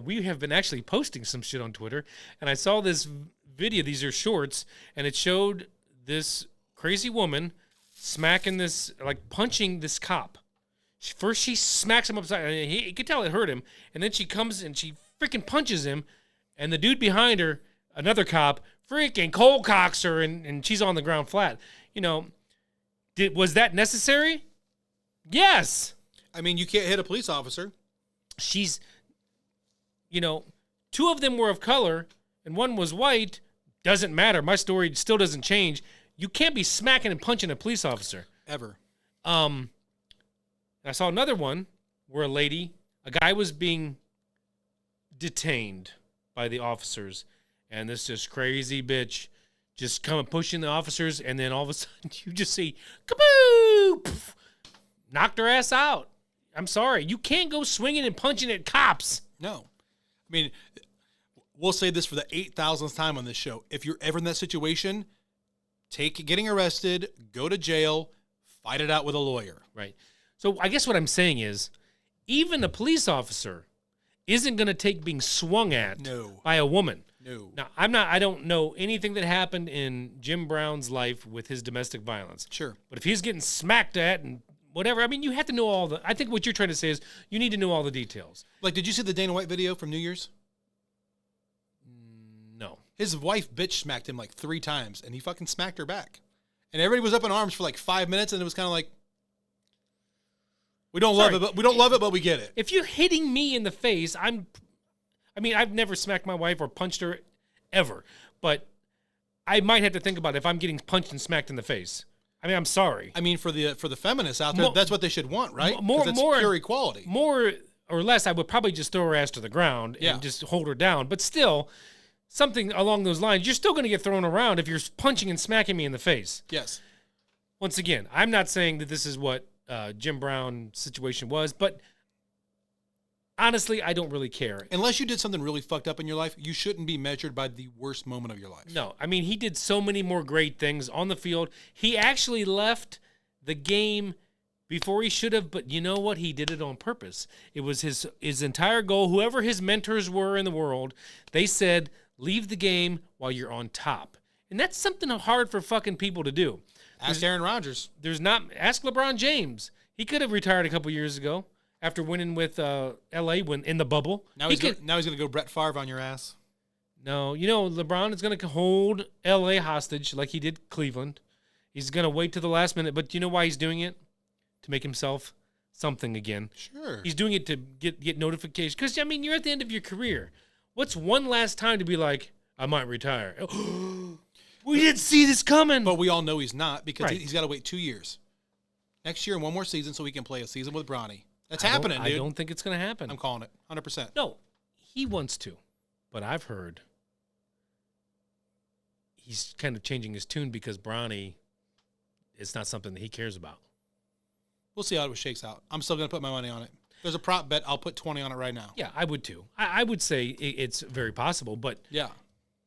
we have been actually posting some shit on Twitter, and I saw this video. These are shorts, and it showed this crazy woman smacking this, like, punching this cop. First, she smacks him upside, and he could tell it hurt him, and then she comes and she freaking punches him, and the dude behind her, another cop, freaking cold cocks her, and she's on the ground flat. You know, was that necessary? Yes. I mean, you can't hit a police officer. She's, you know, two of them were of color, and one was white. Doesn't matter. My story still doesn't change. You can't be smacking and punching a police officer. Ever. I saw another one where a guy was being detained by the officers, and this just crazy bitch just come and pushing the officers, and then all of a sudden you just see, kaboo! Poof, knocked her ass out. I'm sorry. You can't go swinging and punching at cops. No. I mean, we'll say this for the 8,000th time on this show. If you're ever in that situation, take getting arrested, go to jail, fight it out with a lawyer. Right. So I guess what I'm saying is, even a police officer isn't going to take being swung at by a woman. No. Now, I don't know anything that happened in Jim Brown's life with his domestic violence. Sure. But if he's getting smacked at and whatever, I mean, you have to know I think what you're trying to say is you need to know all the details. Like, did you see the Dana White video from New Year's? No. His wife bitch smacked him like 3 times, and he fucking smacked her back. And everybody was up in arms for like 5 minutes, and it was kind of like, we don't love it, but we get it. If you're hitting me in the face, I've never smacked my wife or punched her ever, but I might have to think about it if I'm getting punched and smacked in the face. I mean, I'm sorry. I mean, for the feminists out there, that's what they should want, right? 'Cause it's pure equality. More or less, I would probably just throw her ass to the ground and just hold her down. But still, something along those lines, you're still going to get thrown around if you're punching and smacking me in the face. Yes. Once again, I'm not saying that this is what Jim Brown's situation was, but honestly, I don't really care. Unless you did something really fucked up in your life, you shouldn't be measured by the worst moment of your life. No, I mean, he did so many more great things on the field. He actually left the game before he should have, but you know what? He did it on purpose. It was his entire goal. Whoever his mentors were in the world, they said, leave the game while you're on top. And that's something hard for fucking people to do. Ask Aaron Rodgers. Ask LeBron James. He could have retired a couple years ago after winning with L.A. when in the bubble. Now he's going to go Brett Favre on your ass. No, LeBron is going to hold L.A. hostage like he did Cleveland. He's going to wait to the last minute. But you know why he's doing it? To make himself something again. Sure. He's doing it to get notifications. Because, I mean, you're at the end of your career. What's one last time to be like, I might retire? We didn't see this coming. But we all know he's not because he's got to wait 2 years. Next year and one more season so he can play a season with Bronny. That's happening, dude. I don't think it's going to happen. I'm calling it 100%. No, he wants to. But I've heard he's kind of changing his tune because Bronny, it's not something that he cares about. We'll see how it shakes out. I'm still going to put my money on it. There's a prop bet. I'll put 20 on it right now. Yeah, I would too. I would say it's very possible, but yeah,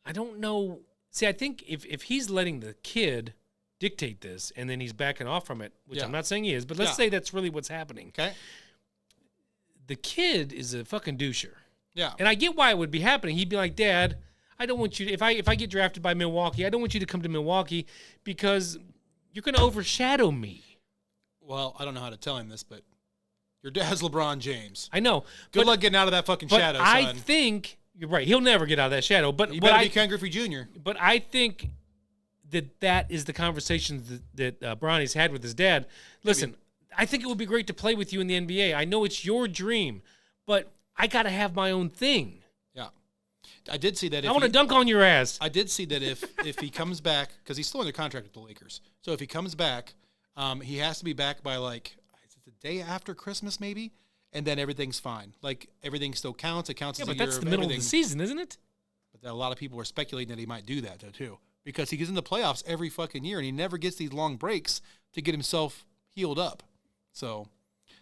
I don't know. See, I think if he's letting the kid dictate this and then he's backing off from it, which I'm not saying he is, but let's say that's really what's happening. Okay. The kid is a fucking doucher. Yeah. And I get why it would be happening. He'd be like, Dad, I don't want you to, if I get drafted by Milwaukee, I don't want you to come to Milwaukee because you're going to overshadow me. Well, I don't know how to tell him this, but your dad's LeBron James. I know. Good luck getting out of that fucking shadow, son. I think you're right. He'll never get out of that shadow. But you better be Ken Griffey Jr. But I think that is the conversations that Bronny's had with his dad. Listen, I think it would be great to play with you in the NBA. I know it's your dream, but I got to have my own thing. Yeah. I did see that. I want to dunk on your ass. I did see that if he comes back, because he's still under contract with the Lakers. So if he comes back, he has to be back by like the day after Christmas, maybe, and then everything's fine. Like everything still counts. It counts as a year. But that's the middle of the season, isn't it? But a lot of people are speculating that he might do that too, because he gets in the playoffs every fucking year, and he never gets these long breaks to get himself healed up. So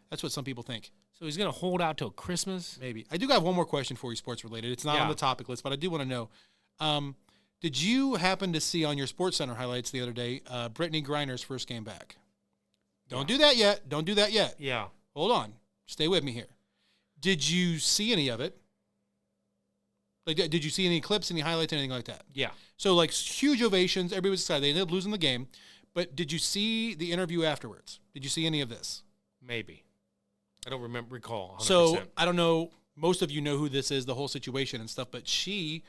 that's what some people think. So he's going to hold out till Christmas? Maybe. I do have one more question for you, sports related. It's not on the topic list, but I do want to know. Did you happen to see on your SportsCenter highlights the other day Brittany Griner's first game back? Don't do that yet. Don't do that yet. Yeah. Hold on. Stay with me here. Did you see any of it? Like, did you see any clips, any highlights, anything like that? Yeah. So, like, huge ovations. Everybody was excited. They ended up losing the game. But did you see the interview afterwards? Did you see any of this? Maybe. I don't recall 100%. So, I don't know. Most of you know who this is, the whole situation and stuff. But she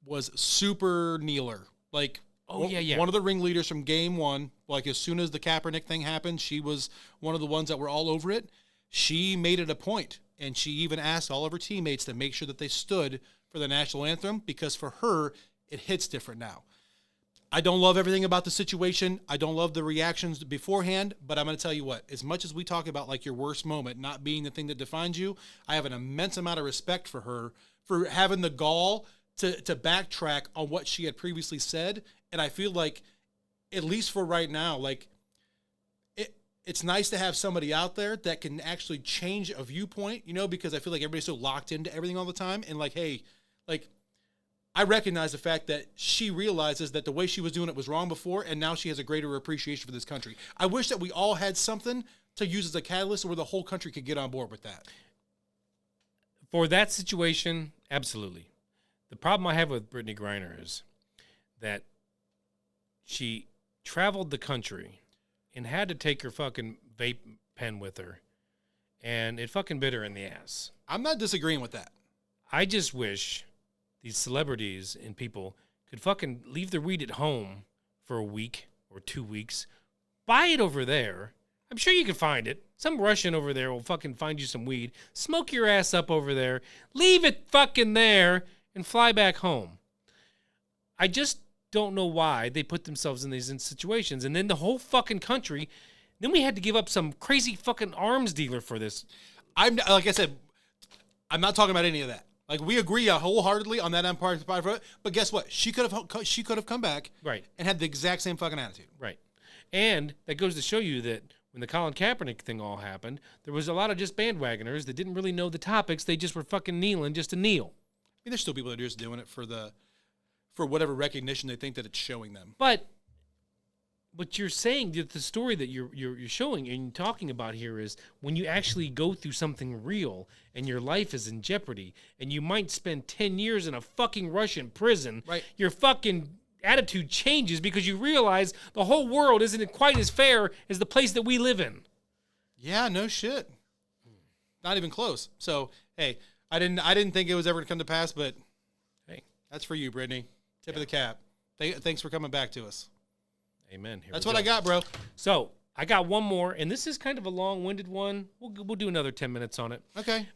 was super kneeler. Like, one of the ringleaders from game one. Like, as soon as the Kaepernick thing happened, she was one of the ones that were all over it. She made it a point, and she even asked all of her teammates to make sure that they stood for the national anthem, because for her, it hits different now. I don't love everything about the situation. I don't love the reactions beforehand, but I'm going to tell you what, as much as we talk about like your worst moment not being the thing that defines you, I have an immense amount of respect for her for having the gall to backtrack on what she had previously said. And I feel like, at least for right now, like it's nice to have somebody out there that can actually change a viewpoint, you know, because I feel like everybody's so locked into everything all the time. And like, hey, like, I recognize the fact that she realizes that the way she was doing it was wrong before, and now she has a greater appreciation for this country. I wish that we all had something to use as a catalyst where the whole country could get on board with that. For that situation, absolutely. The problem I have with Brittany Griner is that she traveled the country and had to take her fucking vape pen with her, and it fucking bit her in the ass. I'm not disagreeing with that. I just wish these celebrities and people could fucking leave their weed at home for a week or 2 weeks. Buy it over there. I'm sure you can find it. Some Russian over there will fucking find you some weed. Smoke your ass up over there. Leave it fucking there and fly back home. I just don't know why they put themselves in these situations. And then the whole fucking country, then we had to give up some crazy fucking arms dealer for this. Like I said, I'm not talking about any of that. Like, we agree wholeheartedly on that Empire Spy Foot, but guess what? She could have come back Right. and had the exact same fucking attitude. Right. And that goes to show you that when the Colin Kaepernick thing all happened, there was a lot of just bandwagoners that didn't really know the topics. They just were fucking kneeling just to kneel. I mean, there's still people that are just doing it for whatever recognition they think that it's showing them. But what you're saying, the story that you're showing and talking about here is when you actually go through something real and your life is in jeopardy and you might spend 10 years in a fucking Russian prison, right? Your fucking attitude changes because you realize the whole world isn't quite as fair as the place that we live in. Yeah, no shit. Not even close. So, hey, I didn't think it was ever going to come to pass, but hey, that's for you, Brittany. Tip of the cap. Thanks for coming back to us. Amen. That's what I got, bro. So I got one more, and this is kind of a long-winded one. We'll do another 10 minutes on it. Okay.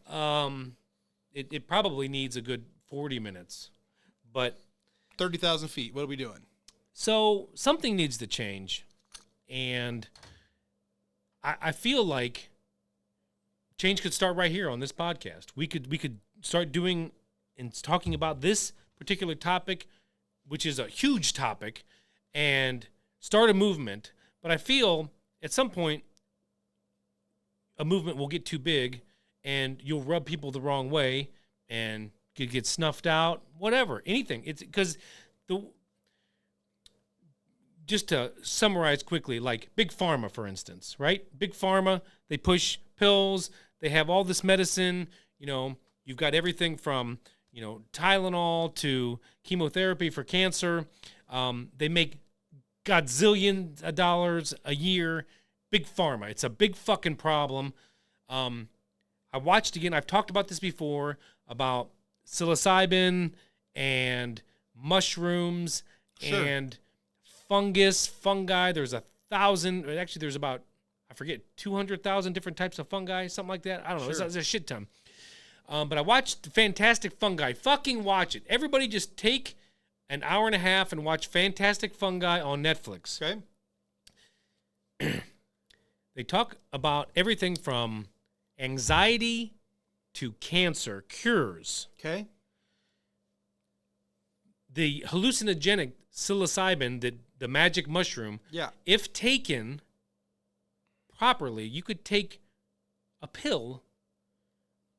It probably needs a good 40 minutes, but 30,000 feet. What are we doing? So something needs to change, and I feel like change could start right here on this podcast. We could start doing and talking about this particular topic, which is a huge topic, and start a movement. But I feel at some point a movement will get too big and you'll rub people the wrong way and could get snuffed out, whatever, anything. It's because just to summarize quickly, like Big Pharma, for instance, right? Big Pharma, they push pills, they have all this medicine, you've got everything from, Tylenol to chemotherapy for cancer. They make godzillions of dollars a year. Big Pharma. It's a big fucking problem. I watched again. I've talked about this before about psilocybin and mushrooms and fungi. There's 1,000. Actually, there's about 200,000 different types of fungi, something like that. I don't know. It's a shit ton. But I watched Fantastic Fungi. Fucking watch it. Everybody just take an hour and a half and watch Fantastic Fungi on Netflix. Okay. They talk about everything from anxiety to cancer cures. Okay. The hallucinogenic psilocybin, the magic mushroom, if taken properly, you could take a pill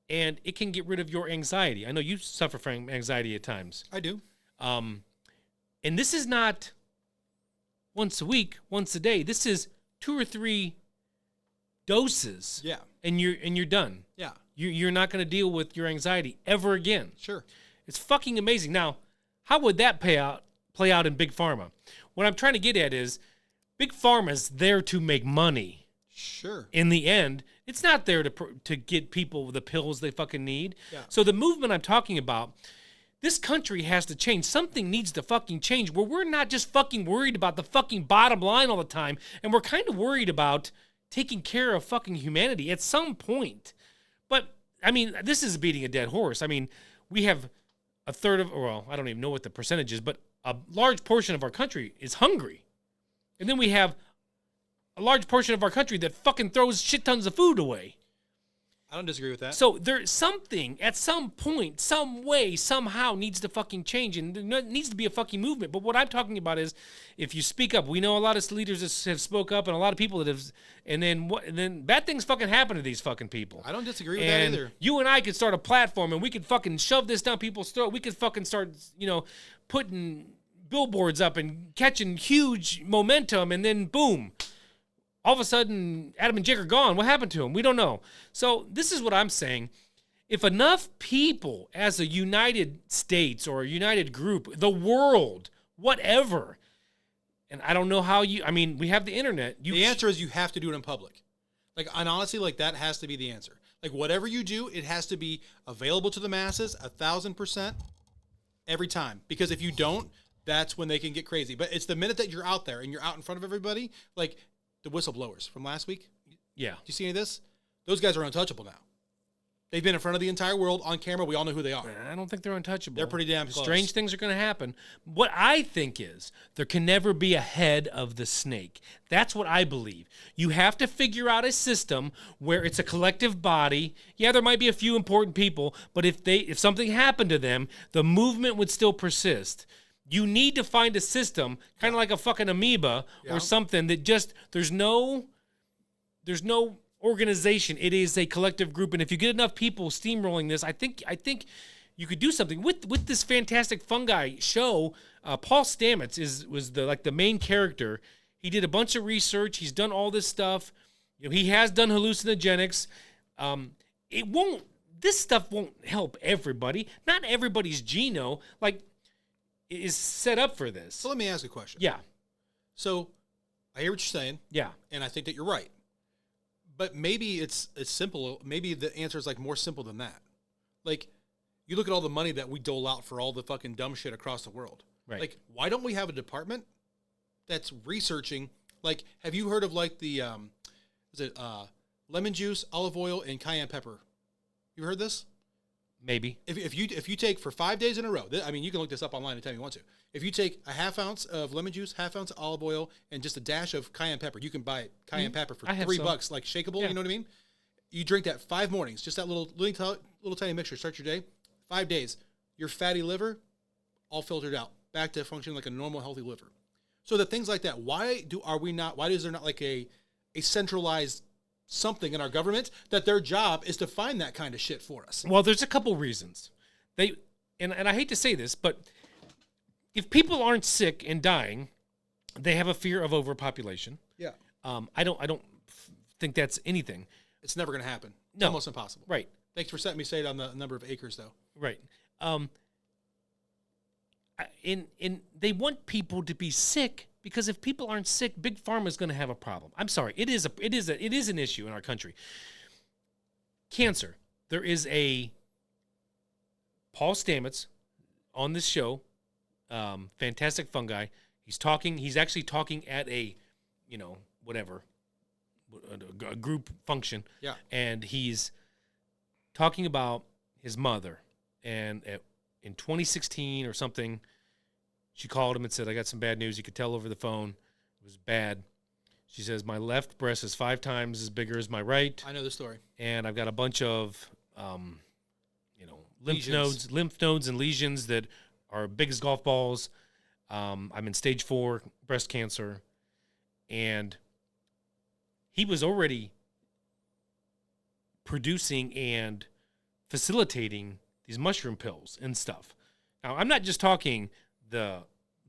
and it can get rid of your anxiety. I know you suffer from anxiety at times. I do. And this is not once a week, once a day. This is 2 or 3 doses. Yeah. And you're done. Yeah. You're not going to deal with your anxiety ever again. Sure. It's fucking amazing. Now, how would that play out in Big Pharma? What I'm trying to get at is Big Pharma's there to make money. Sure. In the end, it's not there to get people the pills they fucking need. Yeah. So the movement I'm talking about, this country has to change. Something needs to fucking change where we're not just fucking worried about the fucking bottom line all the time, and we're kind of worried about taking care of fucking humanity at some point. But, I mean, this is beating a dead horse. I mean, we have a third of, well, I don't even know what the percentage is, but a large portion of our country is hungry. And then we have a large portion of our country that fucking throws shit tons of food away. I don't disagree with that. So there's something at some point, some way, somehow needs to fucking change, and there needs to be a fucking movement. But what I'm talking about is, if you speak up, we know a lot of leaders have spoke up, and a lot of people that have, and then bad things fucking happen to these fucking people. I don't disagree with that either. You and I could start a platform, and we could fucking shove this down people's throat. We could fucking start, putting billboards up and catching huge momentum, and then boom. All of a sudden, Adam and Jake are gone. What happened to them? We don't know. So this is what I'm saying. If enough people as a United States or a united group, the world, whatever, and I don't know how we have the internet. The answer is you have to do it in public. And honestly, that has to be the answer. Whatever you do, it has to be available to the masses 1,000% every time. Because if you don't, that's when they can get crazy. But it's the minute that you're out there and you're out in front of everybody, the whistleblowers from last week. Yeah. Do you see any of this? Those guys are untouchable now. They've been in front of the entire world on camera. We all know who they are. I don't think they're untouchable. They're pretty damn close. Strange things are going to happen. What I think is there can never be a head of the snake. That's what I believe. You have to figure out a system where it's a collective body. Yeah, there might be a few important people, but if something happened to them, the movement would still persist. You need to find a system, kind of like a fucking amoeba or something that just there's no organization. It is a collective group, and if you get enough people steamrolling this, I think you could do something with this fantastic fungi show. Paul Stamets was the main character. He did a bunch of research. He's done all this stuff. He has done hallucinogenics. This stuff won't help everybody. Not everybody's genome is set up for this. So let me ask a question. Yeah. So I hear what you're saying. Yeah. And I think that you're right. But maybe it's simple. Maybe the answer is more simple than that. You look at all the money that we dole out for all the fucking dumb shit across the world. Right. Why don't we have a department that's researching? Have you heard of lemon juice, olive oil, and cayenne pepper? You heard this? Maybe. If you take for 5 days in a row, you can look this up online anytime you want to. If you take a half ounce of lemon juice, half ounce of olive oil, and just a dash of cayenne pepper, you can buy cayenne pepper for $3, shakeable. Yeah. You know what I mean? You drink that 5 mornings, just that little tiny mixture. Start your day. 5 days, your fatty liver, all filtered out, back to functioning like a normal, healthy liver. So that things like that. Why is there not a centralized something in our government that their job is to find that kind of shit for us? Well, there's a couple reasons. And I hate to say this, but if people aren't sick and dying, they have a fear of overpopulation. Yeah. I don't think that's anything. It's never going to happen. It's No. almost impossible. Right. Thanks for setting me straight on the number of acres, though. Right. And they want people to be sick because if people aren't sick, Big Pharma is going to have a problem. I'm sorry. It is an issue in our country. Cancer. There is a Paul Stamets on this show, fantastic fungi. He's actually talking at a group function. Yeah. And he's talking about his mother. And in 2016 or something, she called him and said, I got some bad news. You could tell over the phone. It was bad. She says, my left breast is 5 times as bigger as my right. I know the story. And I've got a bunch of, lymph nodes and lesions that are big as golf balls. I'm in stage 4 breast cancer. And he was already producing and facilitating these mushroom pills and stuff. Now, I'm not just talking the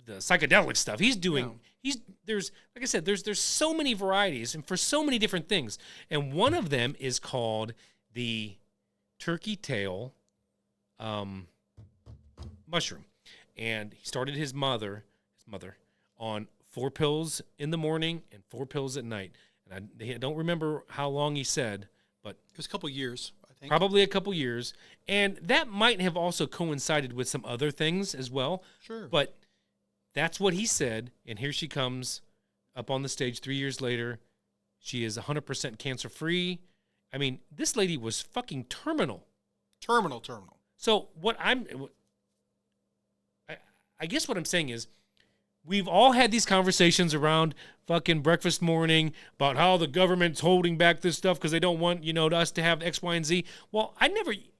psychedelic stuff. There's like I said, there's so many varieties and for so many different things. And one of them is called the turkey tail mushroom. And he started his mother on 4 pills in the morning and 4 pills at night. And I don't remember how long he said, but it was a couple years, I think. Probably a couple years. And that might have also coincided with some other things as well. Sure. But that's what he said. And here she comes up on the stage 3 years later. She is 100% cancer-free. I mean, this lady was fucking terminal. Terminal. So I guess what I'm saying is we've all had these conversations around fucking breakfast morning about how the government's holding back this stuff because they don't want, us to have X, Y, and Z. Well,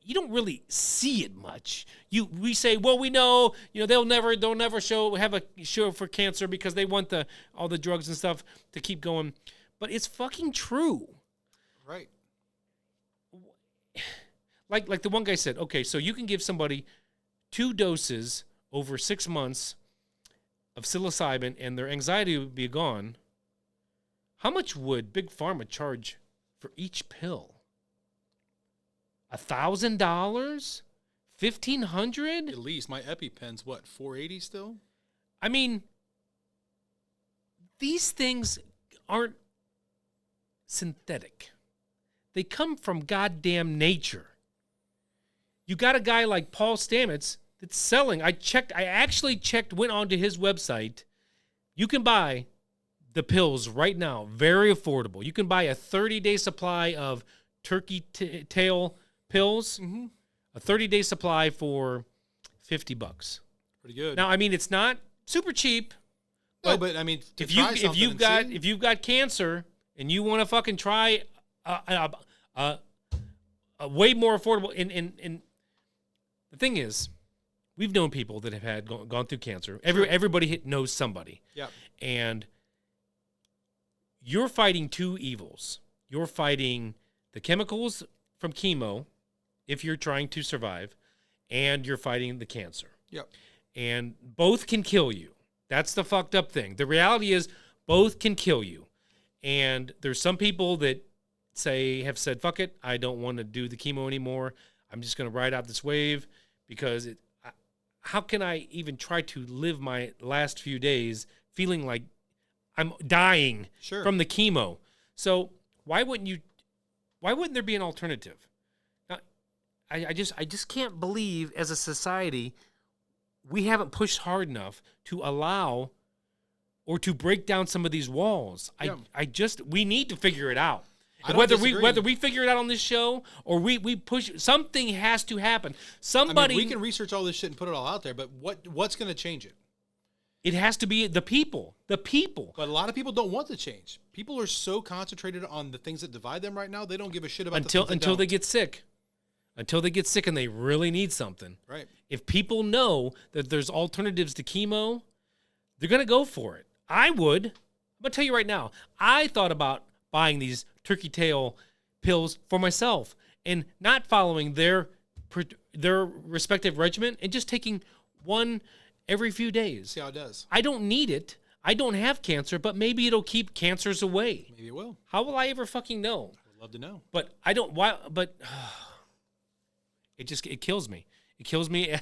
you don't really see it much. We say, well, we know, they'll never have a show for cancer because they want all the drugs and stuff to keep going. But it's fucking true. Right. Like the one guy said, okay, so you can give somebody 2 doses over 6 months of psilocybin and their anxiety would be gone. How much would Big Pharma charge for each pill? $1,000? $1,500? At least my EpiPen's $480 still? I mean, these things aren't synthetic. They come from goddamn nature. You got a guy like Paul Stamets that's selling. I actually checked, went onto his website. You can buy the pills right now, very affordable. You can buy a 30-day supply of turkey tail pills, a 30-day supply for $50. Pretty good. Now, I mean, it's not super cheap. But I mean, if you've got cancer and you want to fucking try a way more affordable, and the thing is, we've known people that have gone through cancer. Everybody knows somebody. Yeah. And you're fighting two evils. You're fighting the chemicals from chemo, if you're trying to survive, and you're fighting the cancer. Yep. And both can kill you. That's the fucked up thing. The reality is both can kill you. And there's some people that have said, fuck it, I don't want to do the chemo anymore. I'm just going to ride out this wave because how can I even try to live my last few days feeling like I'm dying from the chemo? So why wouldn't there be an alternative? Now, I just can't believe as a society we haven't pushed hard enough to allow or to break down some of these walls. Yeah. We need to figure it out. Whether we figure it out on this show or we push, something has to happen. We can research all this shit and put it all out there, but what's going to change it? It has to be the people. The people. But a lot of people don't want to change. People are so concentrated on the things that divide them right now, they don't give a shit about until they get sick. Until they get sick and they really need something. Right. If people know that there's alternatives to chemo, they're going to go for it. I would. I'm going to tell you right now, I thought about buying these turkey tail pills for myself and not following their respective regimen and just taking one every few days. See how it does. I don't need it. I don't have cancer, but maybe it'll keep cancers away. Maybe it will. How will I ever fucking know? I would love to know. But I don't. Why? But it kills me. It kills me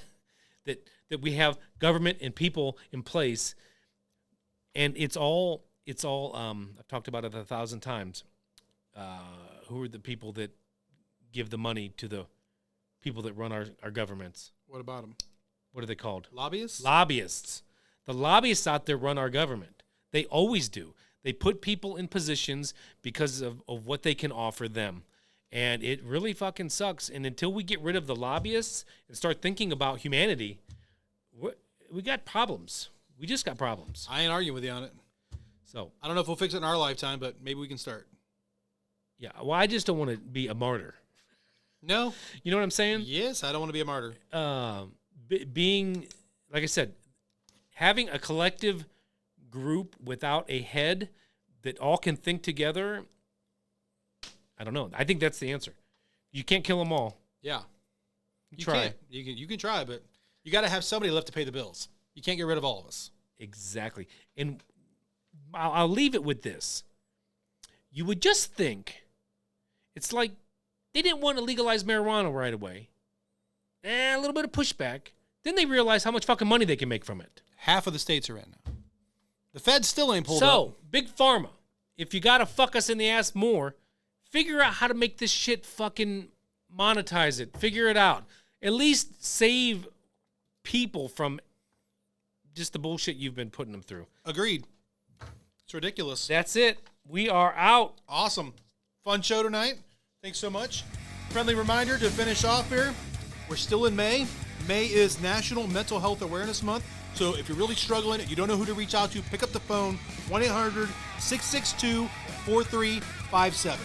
that we have government and people in place, and it's all. I've talked about it 1,000 times. Who are the people that give the money to the people that run our governments? What about them? What are they called? Lobbyists? Lobbyists. The lobbyists out there run our government. They always do. They put people in positions because of what they can offer them. And it really fucking sucks. And until we get rid of the lobbyists and start thinking about humanity, we got problems. We just got problems. I ain't arguing with you on it. So I don't know if we'll fix it in our lifetime, but maybe we can start. Yeah, well, I just don't want to be a martyr. No. You know what I'm saying? Yes, I don't want to be a martyr. Being, like I said, having a collective group without a head that all can think together, I don't know. I think that's the answer. You can't kill them all. Yeah. You try. Can't. You can try, but you got to have somebody left to pay the bills. You can't get rid of all of us. Exactly. And I'll leave it with this. You would just think, it's like they didn't want to legalize marijuana right away. A little bit of pushback. Then they realized how much fucking money they can make from it. Half of the states are in now. The feds still ain't pulled up. So, Big Pharma, if you got to fuck us in the ass more, figure out how to make this shit fucking monetize it. Figure it out. At least save people from just the bullshit you've been putting them through. Agreed. It's ridiculous. That's it. We are out. Awesome. Fun show tonight. Thanks so much. Friendly reminder to finish off here. We're still in May. May is National Mental Health Awareness Month. So if you're really struggling, you don't know who to reach out to, pick up the phone, 1-800-662-4357.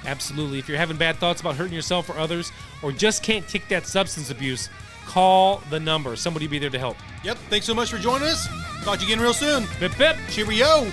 Absolutely. If you're having bad thoughts about hurting yourself or others, or just can't kick that substance abuse, call the number. Somebody will be there to help. Yep. Thanks so much for joining us. Talk to you again real soon. Bip, bip. Cheerio.